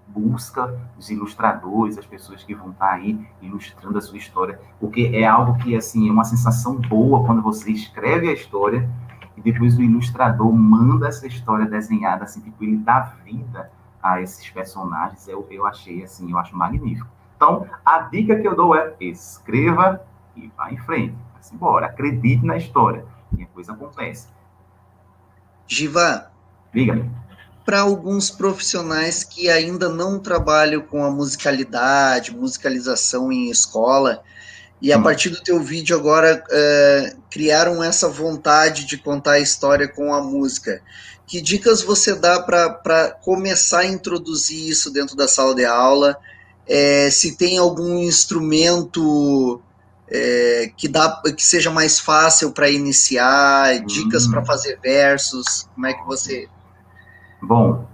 busca os ilustradores, as pessoas que vão estar aí ilustrando a sua história, porque é algo que, assim, é uma sensação boa quando você escreve a história e depois o ilustrador manda essa história desenhada, assim, tipo, ele dá vida a esses personagens. Eu achei, assim, eu acho magnífico. Então, a dica que eu dou é escreva e vá em frente, vai-se embora, acredite na história e a coisa acontece. Giva, Diga-me. Para alguns profissionais que ainda não trabalham com a musicalidade, musicalização em escola, e a partir do teu vídeo agora criaram essa vontade de contar a história com a música, que dicas você dá para começar a introduzir isso dentro da sala de aula? Se tem algum instrumento que seja mais fácil para iniciar, dicas para fazer versos, como é que você... Bom,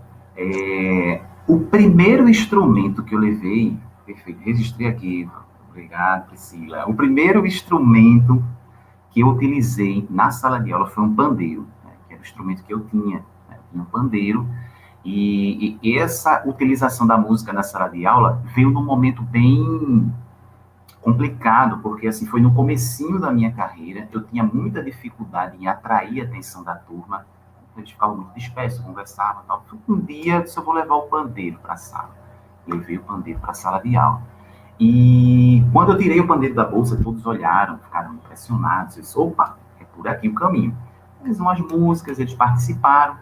o primeiro instrumento que eu levei, perfeito, registrei aqui, obrigado, Priscila. O primeiro instrumento que eu utilizei na sala de aula foi um pandeiro, né, que era o instrumento que eu tinha, né, eu tinha um pandeiro, e essa utilização da música na sala de aula veio num momento bem complicado, porque assim, foi no comecinho da minha carreira, eu tinha muita dificuldade em atrair a atenção da turma, eles ficavam muito dispersos, conversavam e tal. Um dia, eu disse, eu vou levar o pandeiro para a sala. Levei o pandeiro para a sala de aula. E quando eu tirei o pandeiro da bolsa, todos olharam, ficaram impressionados. Eu disse, opa, é por aqui o caminho. Eles umas músicas, eles participaram.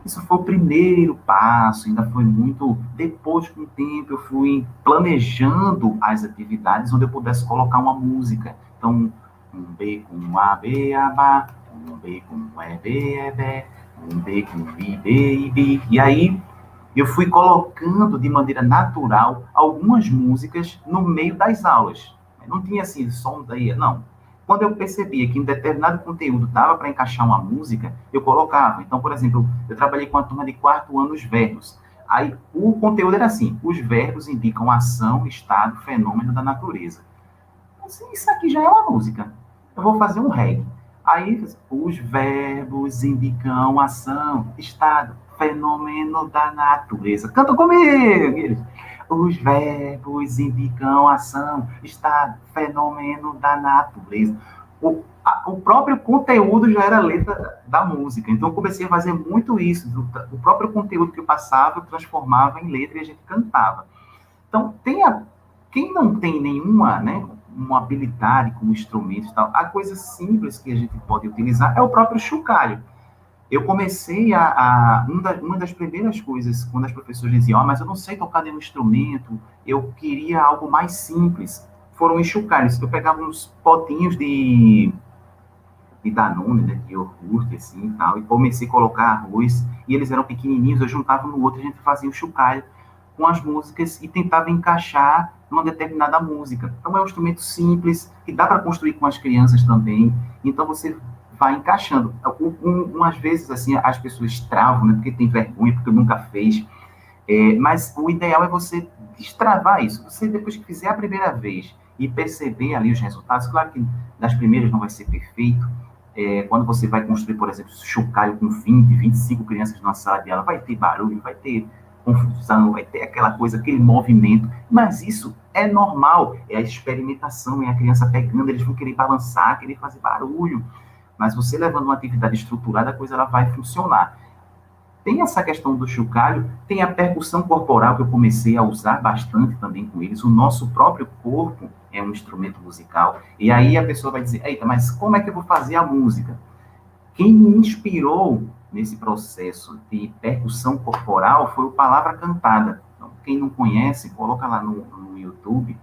Isso foi o primeiro passo, ainda foi muito... Depois, com o tempo, eu fui planejando as atividades onde eu pudesse colocar uma música. Então, um B com um A, B, A, Bá, um B com um E, B, E, Bé, um B com I, B, I, B. E aí, eu fui colocando de maneira natural algumas músicas no meio das aulas. Não tinha assim, som daí, não. Quando eu percebia que em determinado conteúdo dava para encaixar uma música, eu colocava. Então, por exemplo, eu trabalhei com a turma de 4º ano, os verbos. Aí, o conteúdo era assim, os verbos indicam ação, estado, fenômeno da natureza. Assim, isso aqui já é uma música. Eu vou fazer um reggae. Aí, os verbos indicam ação, estado, fenômeno da natureza. Canta comigo! Os verbos indicam ação, estado, fenômeno da natureza. O próprio conteúdo já era a letra da música. Então, eu comecei a fazer muito isso. O próprio conteúdo que eu passava, eu transformava em letra e a gente cantava. Então, quem não tem nenhuma, né, uma habilidade com instrumentos e tal, a coisa simples que a gente pode utilizar é o próprio chocalho. Eu comecei uma das primeiras coisas, quando as professoras diziam, mas eu não sei tocar nenhum instrumento, eu queria algo mais simples, foram os chocalhos. Eu pegava uns potinhos de Danone, né, de iogurte, assim, e tal, e comecei a colocar arroz, e eles eram pequenininhos, eu juntava no outro, a gente fazia o chocalho com as músicas e tentava encaixar numa determinada música. Então, é um instrumento simples, que dá para construir com as crianças também. Então, você vai encaixando. Umas vezes, assim, as pessoas travam, né, porque tem vergonha, porque nunca fez. Mas o ideal é você destravar isso. Você, depois que fizer a primeira vez e perceber ali os resultados, claro que das primeiras não vai ser perfeito. Quando você vai construir, por exemplo, chocalho com 20, 25 crianças numa sala de aula, vai ter barulho, vai ter confusão, vai ter aquela coisa, aquele movimento, mas isso é normal, é a experimentação, é a criança pegando, eles vão querer balançar, querer fazer barulho, mas você levando uma atividade estruturada, a coisa ela vai funcionar. Tem essa questão do chocalho, tem a percussão corporal que eu comecei a usar bastante também com eles. O nosso próprio corpo é um instrumento musical. E aí a pessoa vai dizer, eita, mas como é que eu vou fazer a música? Quem me inspirou nesse processo de percussão corporal foi o Palavra Cantada. Então, quem não conhece, coloca lá no YouTube,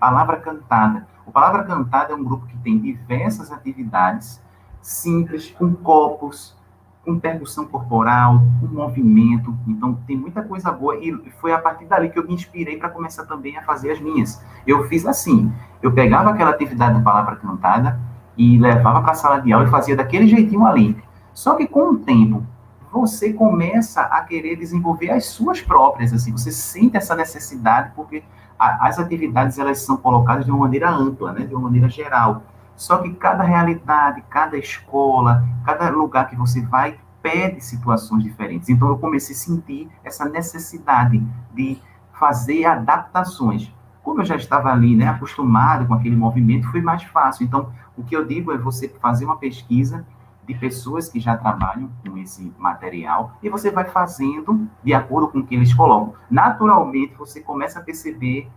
Palavra Cantada. O Palavra Cantada é um grupo que tem diversas atividades simples, com copos, com percussão corporal, com movimento. Então, tem muita coisa boa. E foi a partir dali que eu me inspirei para começar também a fazer as minhas. Eu fiz assim, eu pegava aquela atividade do Palavra Cantada e levava para a sala de aula e fazia daquele jeitinho ali. Só que com o tempo, você começa a querer desenvolver as suas próprias, assim, você sente essa necessidade, porque as atividades, elas são colocadas de uma maneira ampla, né, de uma maneira geral. Só que cada realidade, cada escola, cada lugar que você vai, pede situações diferentes. Então, eu comecei a sentir essa necessidade de fazer adaptações. Como eu já estava ali, né, acostumado com aquele movimento, foi mais fácil. Então, o que eu digo é você fazer uma pesquisa de pessoas que já trabalham com esse material e você vai fazendo de acordo com o que eles colocam. Naturalmente, você começa a perceber que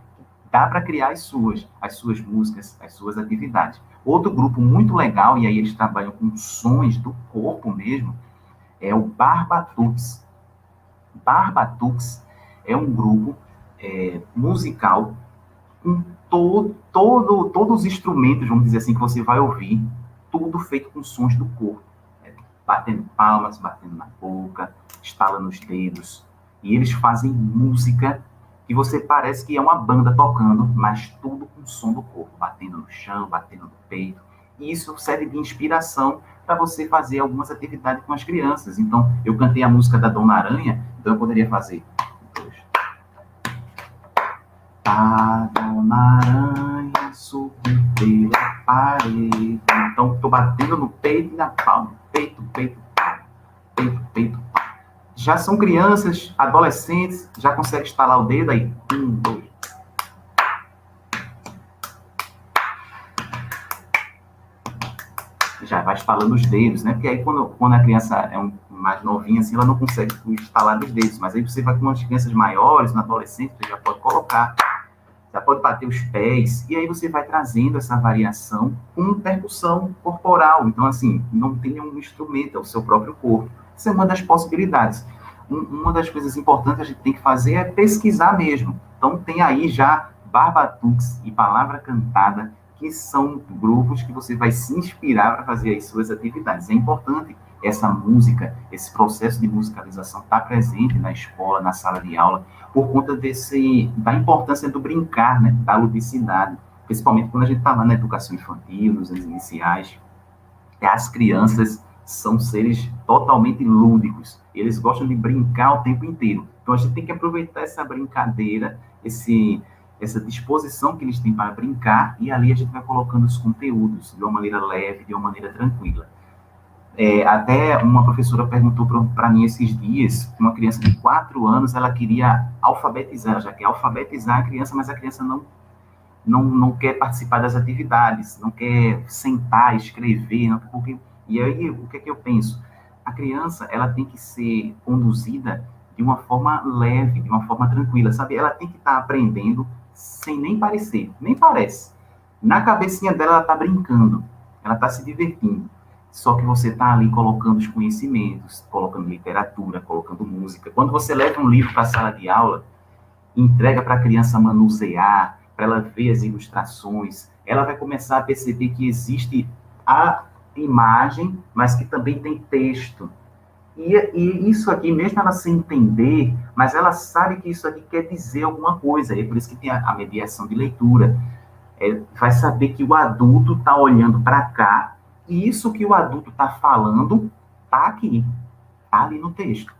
dá para criar as suas músicas, as suas atividades. Outro grupo muito legal, e aí eles trabalham com sons do corpo mesmo, é o Barbatux. Barbatux é um grupo musical com todos os instrumentos, vamos dizer assim, que você vai ouvir, tudo feito com sons do corpo. Batendo palmas, batendo na boca, estalando os dedos. E eles fazem música que você parece que é uma banda tocando, mas tudo com som do corpo, batendo no chão, batendo no peito. E isso serve de inspiração para você fazer algumas atividades com as crianças. Então, eu cantei a música da Dona Aranha, então eu poderia fazer... A Dona Aranha subiu pela parede. Então, estou batendo no peito e na palma. Peito, peito, palma. Peito, peito, palma. Já são crianças, adolescentes, já conseguem estalar o dedo aí. 1, 2. Já vai estalando os dedos, né? Porque aí quando a criança é mais novinha, assim, ela não consegue estalar os dedos. Mas aí você vai com umas crianças maiores, no adolescente, você já pode colocar. Já pode bater os pés, e aí você vai trazendo essa variação com percussão corporal. Então, assim, não tem um instrumento, é o seu próprio corpo. Isso é uma das possibilidades. Uma das coisas importantes que a gente tem que fazer é pesquisar mesmo. Então, tem aí já Barbatux e Palavra Cantada, que são grupos que você vai se inspirar para fazer as suas atividades. É importante essa música, esse processo de musicalização estar presente na escola, na sala de aula, por conta da importância do brincar, né, da ludicidade, principalmente quando a gente está lá na educação infantil, nos anos iniciais. As crianças são seres totalmente lúdicos, eles gostam de brincar o tempo inteiro. Então, a gente tem que aproveitar essa brincadeira, essa disposição que eles têm para brincar, e ali a gente vai colocando os conteúdos de uma maneira leve, de uma maneira tranquila. Até uma professora perguntou para mim esses dias, que uma criança de 4 anos, ela queria alfabetizar, já quer alfabetizar a criança, mas a criança não quer participar das atividades, não quer sentar, escrever, e aí o que é que eu penso? A criança, ela tem que ser conduzida de uma forma leve, de uma forma tranquila, sabe? Ela tem que estar aprendendo sem nem parecer, nem parece. Na cabecinha dela, ela está brincando, ela está se divertindo. Só que você está ali colocando os conhecimentos, colocando literatura, colocando música. Quando você leva um livro para a sala de aula, entrega para a criança manusear, para ela ver as ilustrações, ela vai começar a perceber que existe a imagem, mas que também tem texto. E isso aqui, mesmo ela sem entender, mas ela sabe que isso aqui quer dizer alguma coisa. É por isso que tem a mediação de leitura. Vai saber que o adulto está olhando para cá, e isso que o adulto está falando está aqui, está ali no texto.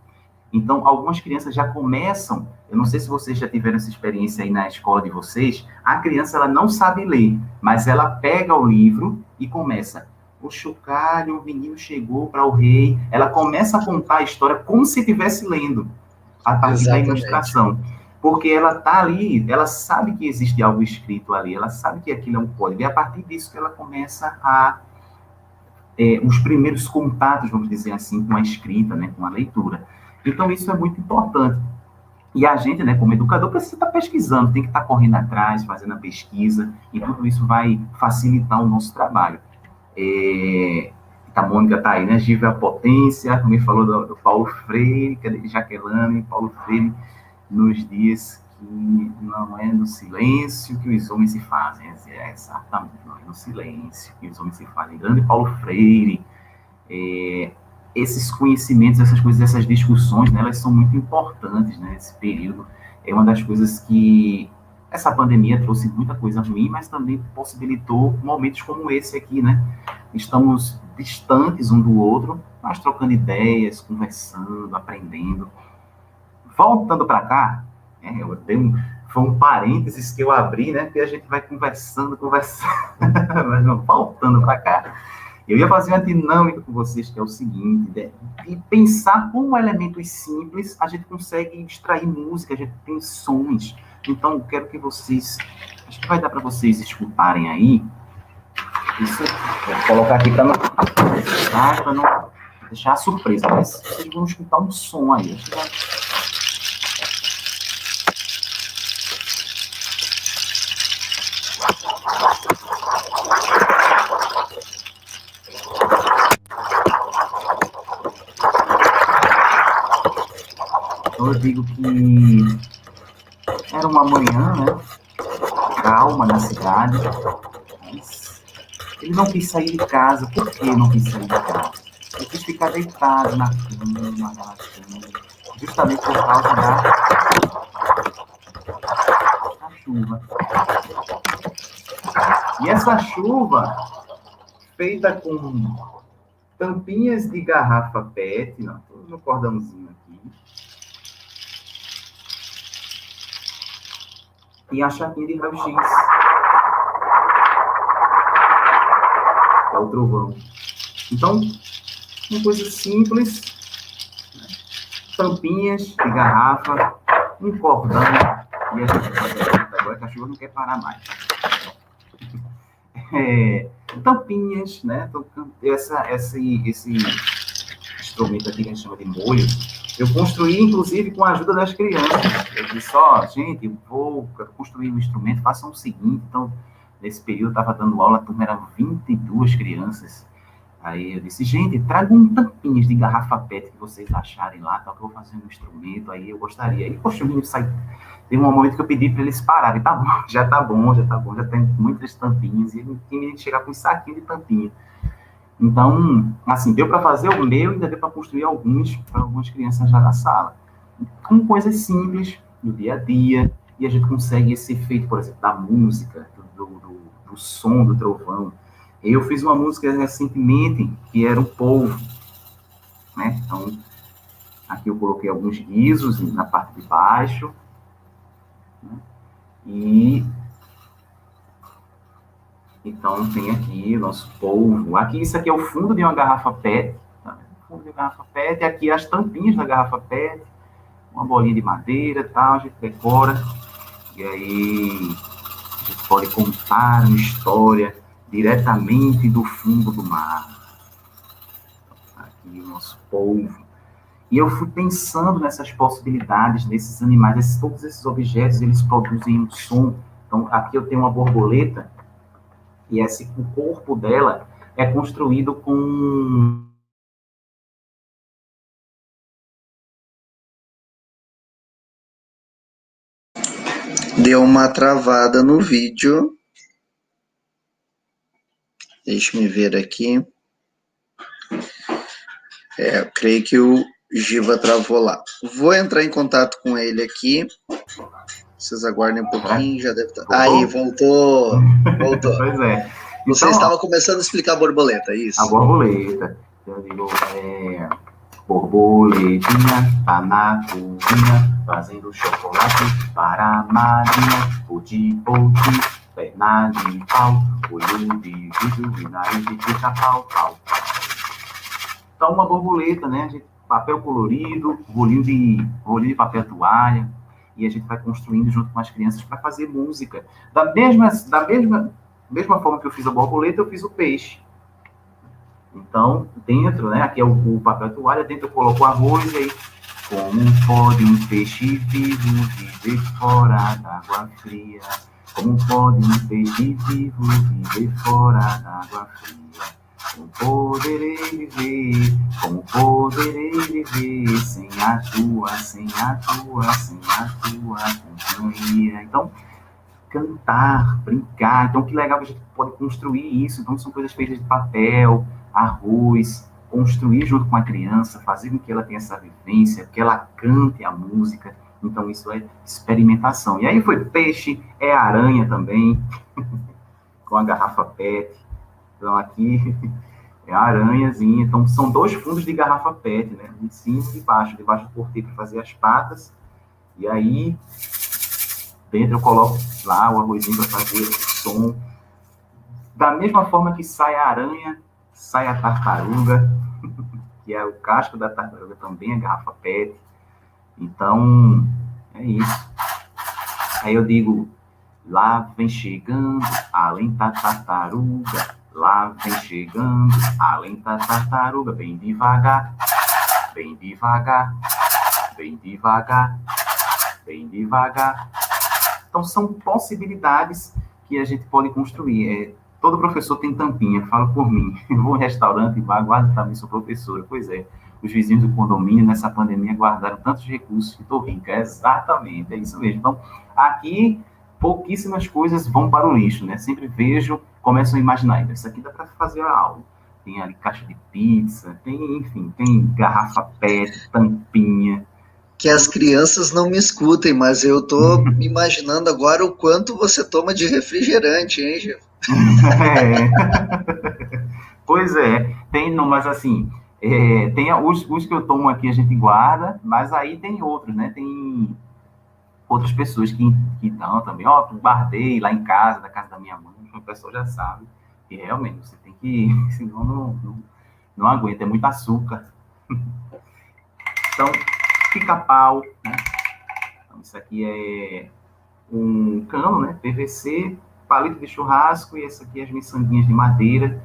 Então, algumas crianças já começam, eu não sei se vocês já tiveram essa experiência aí na escola de vocês, a criança ela não sabe ler, mas ela pega o livro e começa. O chocalho, o menino chegou para o rei, ela começa a contar a história como se estivesse lendo. a partir da Exatamente. ilustração. Porque ela está ali, ela sabe que existe algo escrito ali, ela sabe que aquilo é um código, e é a partir disso que ela começa os primeiros contatos, vamos dizer assim, com a escrita, né, com a leitura. Então, isso é muito importante. E a gente, né, como educador, precisa estar pesquisando, tem que estar correndo atrás, fazendo a pesquisa, e tudo isso vai facilitar o nosso trabalho. A Mônica está aí, né? Giva Potência, também falou do Paulo Freire, Jaqueline, Paulo Freire, nos dias que não é no silêncio que os homens se fazem. Exatamente, não é no silêncio que os homens se fazem. Grande Paulo Freire. Esses conhecimentos, essas coisas, essas discussões, né, elas são muito importantes, né, esse período. É uma das coisas que essa pandemia trouxe muita coisa ruim, mas também possibilitou momentos como esse aqui, né? Estamos distantes um do outro, mas trocando ideias, conversando, aprendendo. Voltando para cá, né, foi um parênteses que eu abri, né, porque a gente vai conversando, mas não, voltando para cá. Eu ia fazer uma dinâmica com vocês, que é o seguinte, né, de pensar como elementos simples a gente consegue extrair música, a gente tem sons. Então, eu quero que vocês, acho que vai dar para vocês escutarem aí. Isso, vou colocar aqui para não deixar a surpresa, mas vocês vão escutar um som aí. Acho que vai... Então, eu digo que era uma manhã, né? Calma na cidade. Mas ele não quis sair de casa. Por que não quis sair de casa? Ele quis ficar deitado na cama, relaxando, justamente por causa da chuva. E essa chuva, feita com tampinhas de garrafa PET, no cordãozinho aqui, e a chapinha de raio-x, que é o trovão. Então, uma coisa simples, né? Tampinhas de garrafa, um cordão, e a gente faz agora que a chuva não quer parar mais. Tampinhas, né? Esse instrumento aqui que a gente chama de molho, eu construí, inclusive, com a ajuda das crianças. Eu disse, gente, eu vou construir um instrumento, façam o seguinte. Então, nesse período, eu estava dando aula, a turma era 22 crianças. Aí eu disse, gente, tragam tampinhas de garrafa PET que vocês acharem lá, tal, que eu vou fazer um instrumento, aí eu gostaria. Aí, poxa, o menino sai... Teve um momento que eu pedi para eles pararem, tá bom, já tem muitas tampinhas, e ele tinha que chegar com um saquinho de tampinha. Então, assim, deu para fazer o meu, ainda deu para construir alguns para algumas crianças já da sala. Com coisas simples, do dia a dia, e a gente consegue esse efeito, por exemplo, da música, do som, do trovão. Eu fiz uma música recentemente, que era o Povo, né? Então, aqui eu coloquei alguns guizos na parte de baixo, né? E então tem aqui o nosso polvo. Aqui, isso aqui é o fundo de uma garrafa PET, tá? O fundo de uma garrafa PET, aqui as tampinhas da garrafa PET, uma bolinha de madeira, tal, a gente decora, e aí a gente pode contar uma história diretamente do fundo do mar. Aqui o nosso polvo. E eu fui pensando nessas possibilidades desses animais, todos esses objetos, eles produzem um som. Então, aqui eu tenho uma borboleta, e o corpo dela é construído com... Deu uma travada no vídeo. Deixa-me ver aqui. Eu creio que o Giva travou lá. Vou entrar em contato com ele aqui. Vocês aguardem um pouquinho, já deve estar... Aí, voltou. Pois é. Você Então, estava começando a explicar a borboleta, isso? A borboleta. Eu digo, borboletinha, tá na cozinha, fazendo chocolate para a madrinha. Poti, perna de pau, olho de vidro e nariz de pica-pau, pau. Então, uma borboleta, né? A gente papel colorido, rolinho de papel toalha, e a gente vai construindo junto com as crianças para fazer música. Da mesma forma que eu fiz a borboleta, eu fiz o peixe. Então, dentro, né, aqui é o papel toalha, dentro eu coloco o arroz, e aí, como pode um peixe vivo viver fora d'água fria? Como pode um peixe vivo viver fora d'água fria? Como poderei viver sem a tua companhia? Então, cantar, brincar. Então, que legal que a gente pode construir isso. Então, são coisas feitas de papel, arroz, construir junto com a criança, fazer com que ela tenha essa vivência, que ela cante a música. Então, isso é experimentação. E aí foi peixe, é aranha também, com a garrafa PET. Então, aqui é a aranhazinha. Então, são 2 fundos de garrafa PET, né? De cima e de baixo. De baixo eu cortei para fazer as patas. E aí, dentro eu coloco lá o arrozinho para fazer o som. Da mesma forma que sai a aranha, sai a tartaruga, que é o casco da tartaruga também, a garrafa PET. Então, é isso. Aí eu digo, lá vem chegando a lenta tartaruga, lá vem chegando a lenta tartaruga, bem devagar, bem devagar, bem devagar, bem devagar. Então, são possibilidades que a gente pode construir. Todo professor tem tampinha, falo por mim. Eu vou em restaurante e guardo também, sou professora. Pois é, os vizinhos do condomínio, nessa pandemia, guardaram tantos recursos que estou rica. Exatamente, é isso mesmo. Então, aqui, pouquíssimas coisas vão para o lixo, né? Sempre vejo, começam a imaginar, isso aqui dá para fazer a aula. Tem ali caixa de pizza, tem garrafa PET, tampinha. Que as crianças não me escutem, mas eu tô imaginando agora o quanto você toma de refrigerante, hein, Gil? Pois é, mas assim, tem os que eu tomo aqui, a gente guarda, mas aí tem outros, né? Tem outras pessoas que dão também, guardei lá em casa, da casa da minha mãe, o pessoal já sabe, e realmente você tem que, senão não aguenta, é muito açúcar. Então, pica-pau, né? Então, isso aqui é um cano, né? PVC, palito de churrasco, e essa aqui é as miçanguinhas de madeira.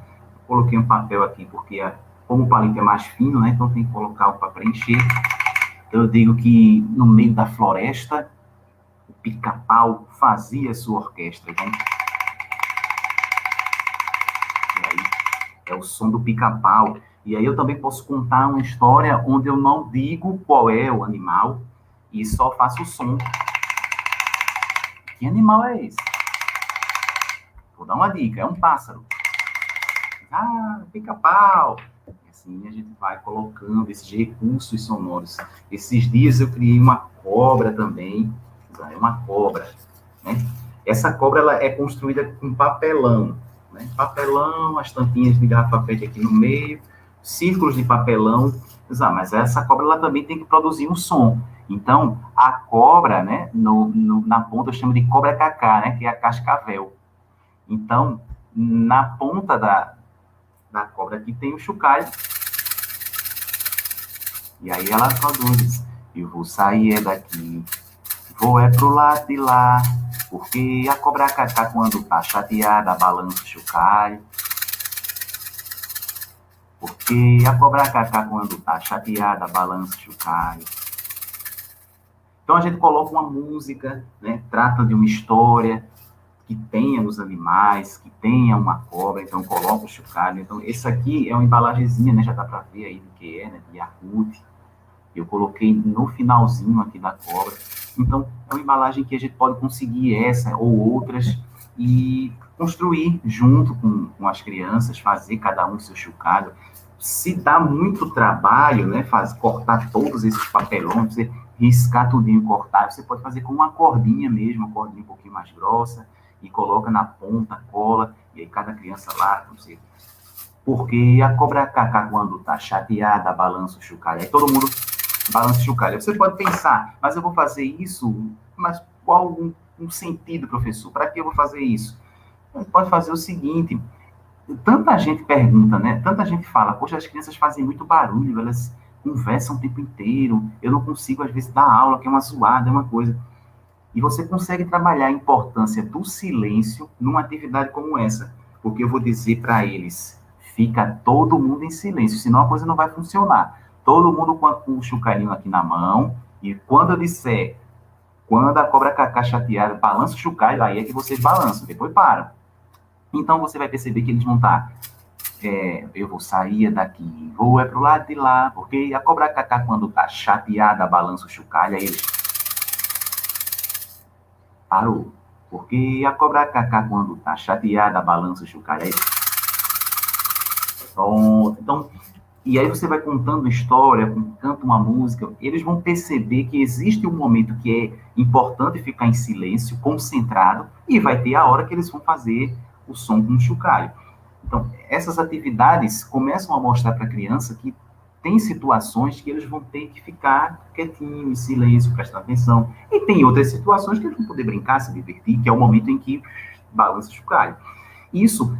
Coloquei um papel aqui, porque como o palito é mais fino, né? Então tem que colocar para preencher. Eu digo que no meio da floresta, o pica-pau fazia sua orquestra. Então, e aí é o som do pica-pau. E aí eu também posso contar uma história onde eu não digo qual é o animal e só faço o som. Que animal é esse? Vou dar uma dica, é um pássaro. Pica-pau. E assim a gente vai colocando esses recursos sonoros. Esses dias eu criei uma cobra também. É uma cobra, né? Essa cobra ela é construída com papelão, né? Papelão, as tampinhas de garrafa PET aqui no meio, círculos de papelão. Mas essa cobra ela também tem que produzir um som. Então, a cobra, né, na ponta eu chamo de cobra cacá, né, que é a cascavel. Então, na ponta da cobra aqui tem o chocalho. E aí ela produz. Eu vou sair daqui, vou pro lado de lá, porque a cobra cacá, quando tá chateada, balança o chocalho. Porque a cobra cacá, quando tá chateada, balança o chocalho. Então, a gente coloca uma música, né, trata de uma história que tenha os animais, que tenha uma cobra, então coloca o chocalho. Então, esse aqui é uma embalagenzinha, né, já dá para ver aí do que é, né, de Yakult. Eu coloquei no finalzinho aqui da cobra. Então, é uma embalagem que a gente pode conseguir essa ou outras e construir junto com as crianças, fazer cada um o seu chocalho. Se dá muito trabalho, né, cortar todos esses papelões, você riscar tudinho, cortar, você pode fazer com uma cordinha mesmo, uma cordinha um pouquinho mais grossa, e coloca na ponta, cola, e aí cada criança lá, não sei. Porque a cobra cacá, quando tá chateada, balança o chocalho. Aí todo mundo balança o chocalho. Você pode pensar, mas eu vou fazer isso, mas qual um sentido, professor? Para que eu vou fazer isso? Você pode fazer o seguinte, tanta gente pergunta, né? Tanta gente fala, poxa, as crianças fazem muito barulho, elas conversa o tempo inteiro, eu não consigo, às vezes, dar aula, que é uma zoada, é uma coisa. E você consegue trabalhar a importância do silêncio numa atividade como essa, porque eu vou dizer para eles, fica todo mundo em silêncio, senão a coisa não vai funcionar. Todo mundo com o chocalhinho aqui na mão, e quando eu disser, quando a cobra cacá chateada balança o chocalho, aí é que vocês balançam, depois param. Então você vai perceber que eles vão estar, eu vou sair daqui, vou pro lado de lá, porque a cobra cacá, quando tá chateada, balança o chocalho, aí eles parou. Porque a cobra cacá, quando tá chateada, balança o chocalho, aí pronto. Então, e aí você vai contando história, canta uma música, eles vão perceber que existe um momento que é importante ficar em silêncio, concentrado, e vai ter a hora que eles vão fazer o som com o chocalho. Então, essas atividades começam a mostrar para a criança que tem situações que eles vão ter que ficar quietinho, em silêncio, prestar atenção, e tem outras situações que eles vão poder brincar, se divertir, que é o momento em que balança o chocalho. Isso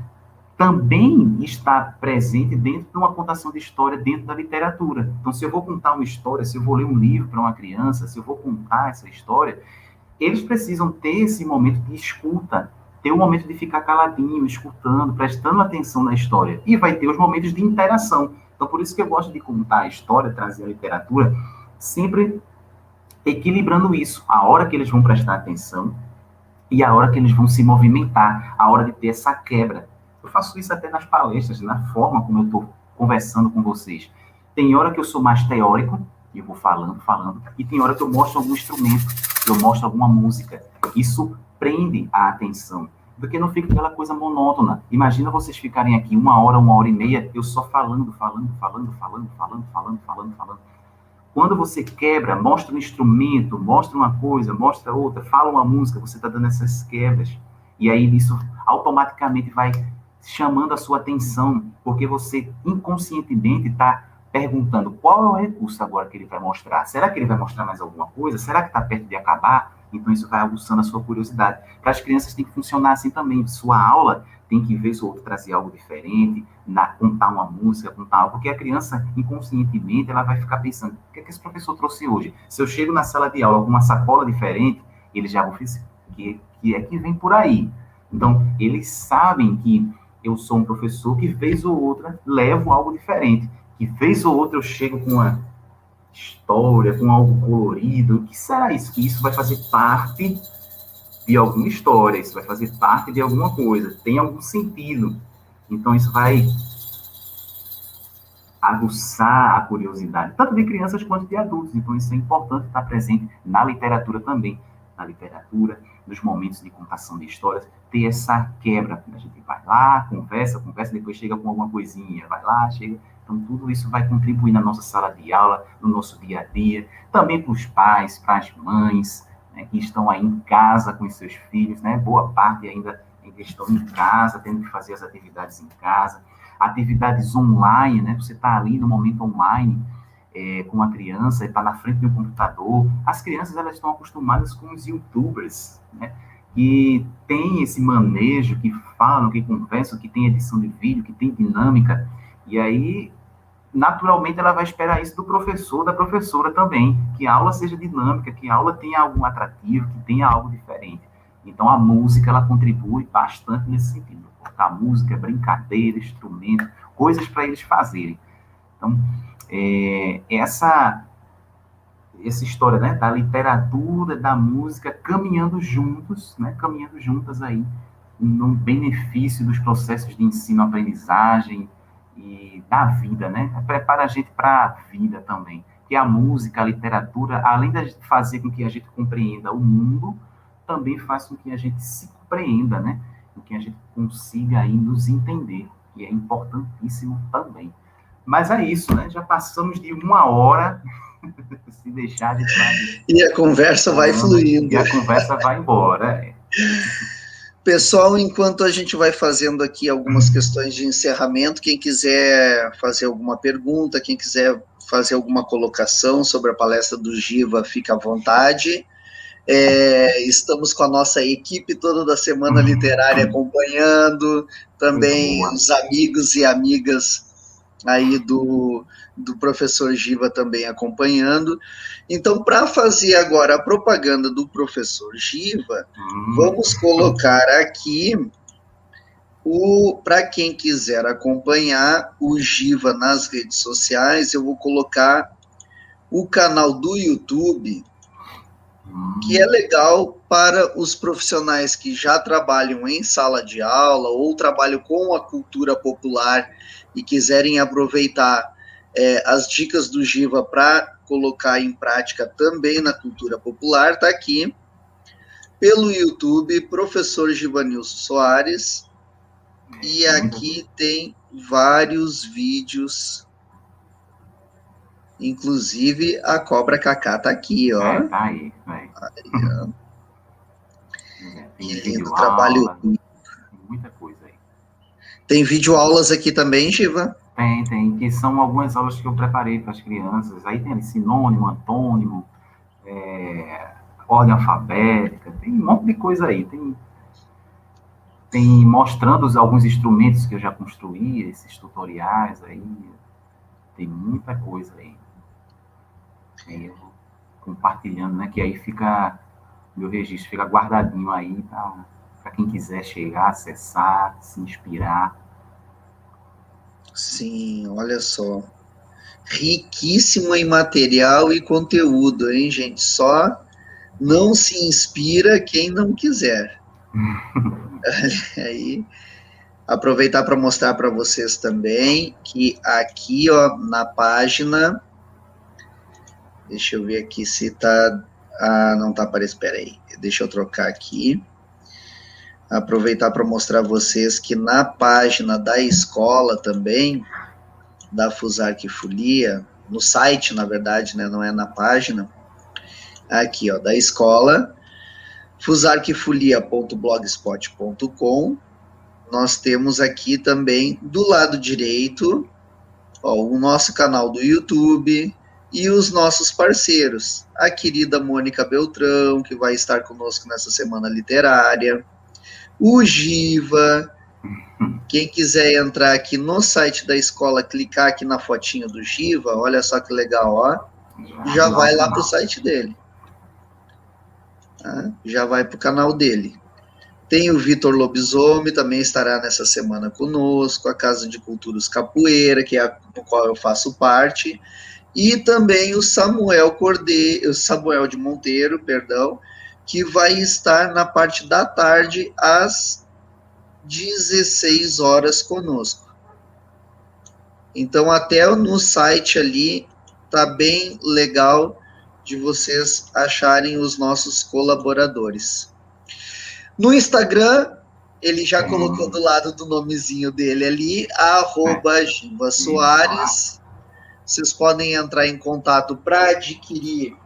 também está presente dentro de uma contação de história dentro da literatura. Então, se eu vou contar uma história, se eu vou ler um livro para uma criança, se eu vou contar essa história, eles precisam ter esse momento de escuta, ter um momento de ficar caladinho, escutando, prestando atenção na história. E vai ter os momentos de interação. Então, por isso que eu gosto de contar a história, trazer a literatura, sempre equilibrando isso. A hora que eles vão prestar atenção e a hora que eles vão se movimentar, a hora de ter essa quebra. Eu faço isso até nas palestras, na forma como eu estou conversando com vocês. Tem hora que eu sou mais teórico, e eu vou falando, e tem hora que eu mostro algum instrumento, que eu mostro alguma música. Isso prende a atenção, porque não fica aquela coisa monótona. Imagina vocês ficarem aqui 1 hora, 1 hora e meia, eu só falando. Quando você quebra, mostra um instrumento, mostra uma coisa, mostra outra, fala uma música, você está dando essas quebras. E aí isso automaticamente vai chamando a sua atenção, porque você inconscientemente está perguntando qual é o recurso agora que ele vai mostrar. Será que ele vai mostrar mais alguma coisa? Será que está perto de acabar? Então isso vai aguçando a sua curiosidade. Para as crianças tem que funcionar assim também. Sua aula tem que ver se o outro trazer algo diferente, contar uma música, contar algo, porque a criança, inconscientemente, ela vai ficar pensando, o que é que esse professor trouxe hoje? Se eu chego na sala de aula com uma sacola diferente, eles já vão pensar, que é que vem por aí? Então, eles sabem que eu sou um professor que, vez ou outra, levo algo diferente. Que, vez ou outra, eu chego com uma história, com algo colorido. O que será isso? Que isso vai fazer parte de alguma história, isso vai fazer parte de alguma coisa, tem algum sentido. Então, isso vai aguçar a curiosidade, tanto de crianças quanto de adultos. Então, isso é importante estar presente na literatura também. Na literatura, nos momentos de contação de histórias, ter essa quebra. A gente vai lá, conversa, depois chega com alguma coisinha, vai lá, chega. Então, tudo isso vai contribuir na nossa sala de aula, no nosso dia a dia, também para os pais, para as mães, né, que estão aí em casa com os seus filhos, né? Boa parte ainda estão em casa, tendo que fazer as atividades em casa. Atividades online, né? Você está ali no momento online, com uma criança, está na frente do computador. As crianças, elas estão acostumadas com os youtubers, né? Que tem esse manejo, que falam, que conversam, que tem edição de vídeo, que tem dinâmica. E aí, naturalmente, ela vai esperar isso do professor, da professora também, que a aula seja dinâmica, que a aula tenha algum atrativo, que tenha algo diferente. Então, a música, ela contribui bastante nesse sentido. A música, brincadeira, instrumento, coisas para eles fazerem. Então, essa história, né, da literatura, da música, caminhando juntos, né, caminhando juntas aí, no benefício dos processos de ensino-aprendizagem e da vida, né, prepara a gente para a vida também, que a música, a literatura, além de fazer com que a gente compreenda o mundo, também faz com que a gente se compreenda, né, com que a gente consiga aí nos entender, que é importantíssimo também. Mas é isso, né? Já passamos de 1 hora, se deixar de trás. E a conversa vai fluindo. E a conversa vai embora. Pessoal, enquanto a gente vai fazendo aqui algumas questões de encerramento, quem quiser fazer alguma pergunta, quem quiser fazer alguma colocação sobre a palestra do Giva, fica à vontade. Estamos com a nossa equipe toda da Semana Literária acompanhando, também os amigos e amigas aí do professor Giva também acompanhando. Então, para fazer agora a propaganda do professor Giva, vamos colocar aqui, para quem quiser acompanhar o Giva nas redes sociais, eu vou colocar o canal do YouTube, que é legal para os profissionais que já trabalham em sala de aula ou trabalham com a cultura popular e quiserem aproveitar as dicas do Giva para colocar em prática também na cultura popular. Está aqui pelo YouTube, professor Givanilson Soares, e aqui tem vários vídeos, inclusive a Cobra Cacá está aqui, ó. Tá aí, aí. Que lindo trabalho. Tem muita coisa aí. Tem videoaulas aqui também, Giva? Tem, que são algumas aulas que eu preparei para as crianças. Aí tem sinônimo, antônimo, ordem alfabética, tem um monte de coisa aí. Tem mostrando alguns instrumentos que eu já construí, esses tutoriais aí. Tem muita coisa aí. Eu vou compartilhando, né? Que aí fica, meu registro fica guardadinho aí para quem quiser chegar, acessar, se inspirar. Sim, olha só. Riquíssimo em material e conteúdo, hein, gente? Só não se inspira quem não quiser. Aí, aproveitar para mostrar para vocês também que aqui, ó, na página, deixa eu ver aqui se tá, não tá aparecendo, espera aí, deixa eu trocar aqui, aproveitar para mostrar a vocês que na página da escola também, da Fusarca e Folia, no site, na verdade, né, não é na página, aqui, ó, da escola, fusarquefolia.blogspot.com. Nós temos aqui também, do lado direito, ó, o nosso canal do YouTube e os nossos parceiros. A querida Mônica Beltrão, que vai estar conosco nessa semana literária. O Giva. Quem quiser entrar aqui no site da escola, clicar aqui na fotinho do Giva, olha só que legal, ó. Já vai lá para o site dele. Tá? Já vai para o canal dele. Tem o Vitor Lobisomem, também estará nessa semana conosco, a Casa de Culturas Capoeira, que é do qual eu faço parte, e também o Samuel de Monteiro, perdão, que vai estar na parte da tarde, às 16 horas conosco. Então, até no site ali, tá bem legal de vocês acharem os nossos colaboradores. No Instagram, ele já colocou do lado do nomezinho dele ali, @Giva Soares. Vocês podem entrar em contato para adquirir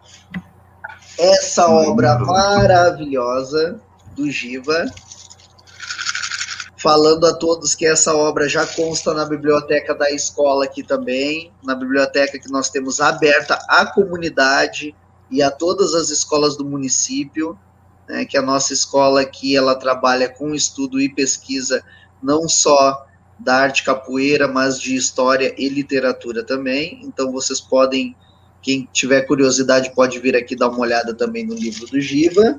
essa obra maravilhosa do Giva. Falando a todos que essa obra já consta na biblioteca da escola aqui também, na biblioteca que nós temos aberta à comunidade e a todas as escolas do município, né, que a nossa escola aqui, ela trabalha com estudo e pesquisa não só da arte capoeira, mas de história e literatura também. Então vocês podem, quem tiver curiosidade, pode vir aqui dar uma olhada também no livro do Giva.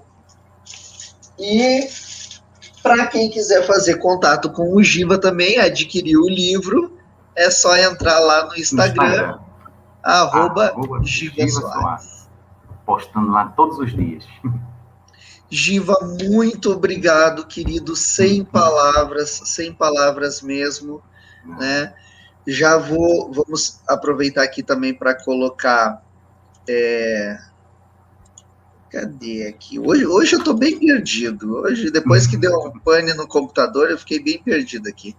E para quem quiser fazer contato com o Giva também, adquirir o livro, é só entrar lá no Instagram, @Giva Soares. Postando lá todos os dias. Giva, muito obrigado, querido, sem palavras mesmo, né? Vamos aproveitar aqui também para colocar, cadê aqui? Hoje eu estou bem perdido, hoje, depois que deu um pane no computador, eu fiquei bem perdido aqui.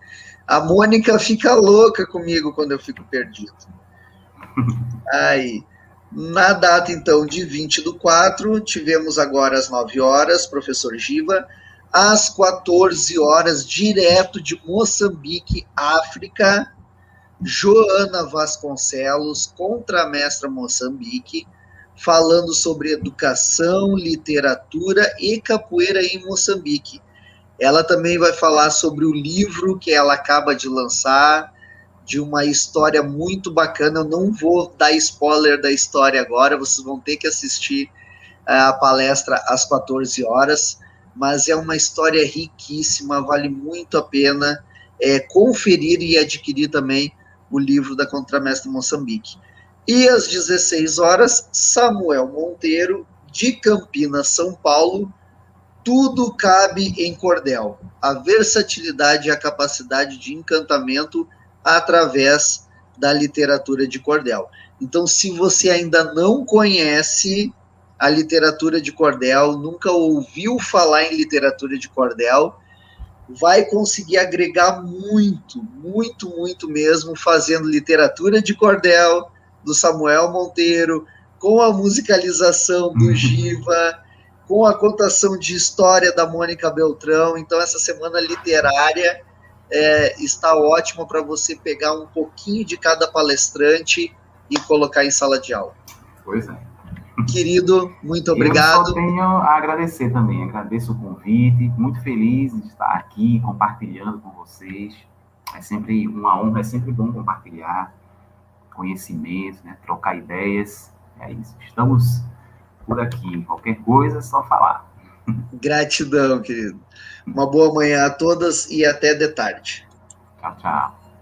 A Mônica fica louca comigo quando eu fico perdido. Aí, na data, então, de 20/4, tivemos agora às 9 horas, professor Giva, às 14 horas, direto de Moçambique, África, Joana Vasconcelos, contramestra Moçambique, falando sobre educação, literatura e capoeira em Moçambique. Ela também vai falar sobre o livro que ela acaba de lançar, de uma história muito bacana. Eu não vou dar spoiler da história agora, vocês vão ter que assistir a palestra às 14 horas, mas é uma história riquíssima, vale muito a pena conferir e adquirir também o livro da Contramestre Moçambique. E às 16 horas, Samuel Monteiro, de Campinas, São Paulo, Tudo Cabe em Cordel, a versatilidade e a capacidade de encantamento através da literatura de cordel. Então, se você ainda não conhece a literatura de cordel, nunca ouviu falar em literatura de cordel, vai conseguir agregar muito, muito, muito mesmo, fazendo literatura de cordel do Samuel Monteiro, com a musicalização do Giva, com a contação de história da Mônica Beltrão. Então, essa semana literária está ótima para você pegar um pouquinho de cada palestrante e colocar em sala de aula. Pois é. Querido, muito obrigado. Eu só tenho a agradecer também, agradeço o convite, muito feliz de estar aqui compartilhando com vocês. É sempre uma honra, é sempre bom compartilhar conhecimento, né, trocar ideias. É isso, estamos por aqui. Qualquer coisa, é só falar. Gratidão, querido. Uma boa manhã a todas e até de tarde. Tchau, tchau.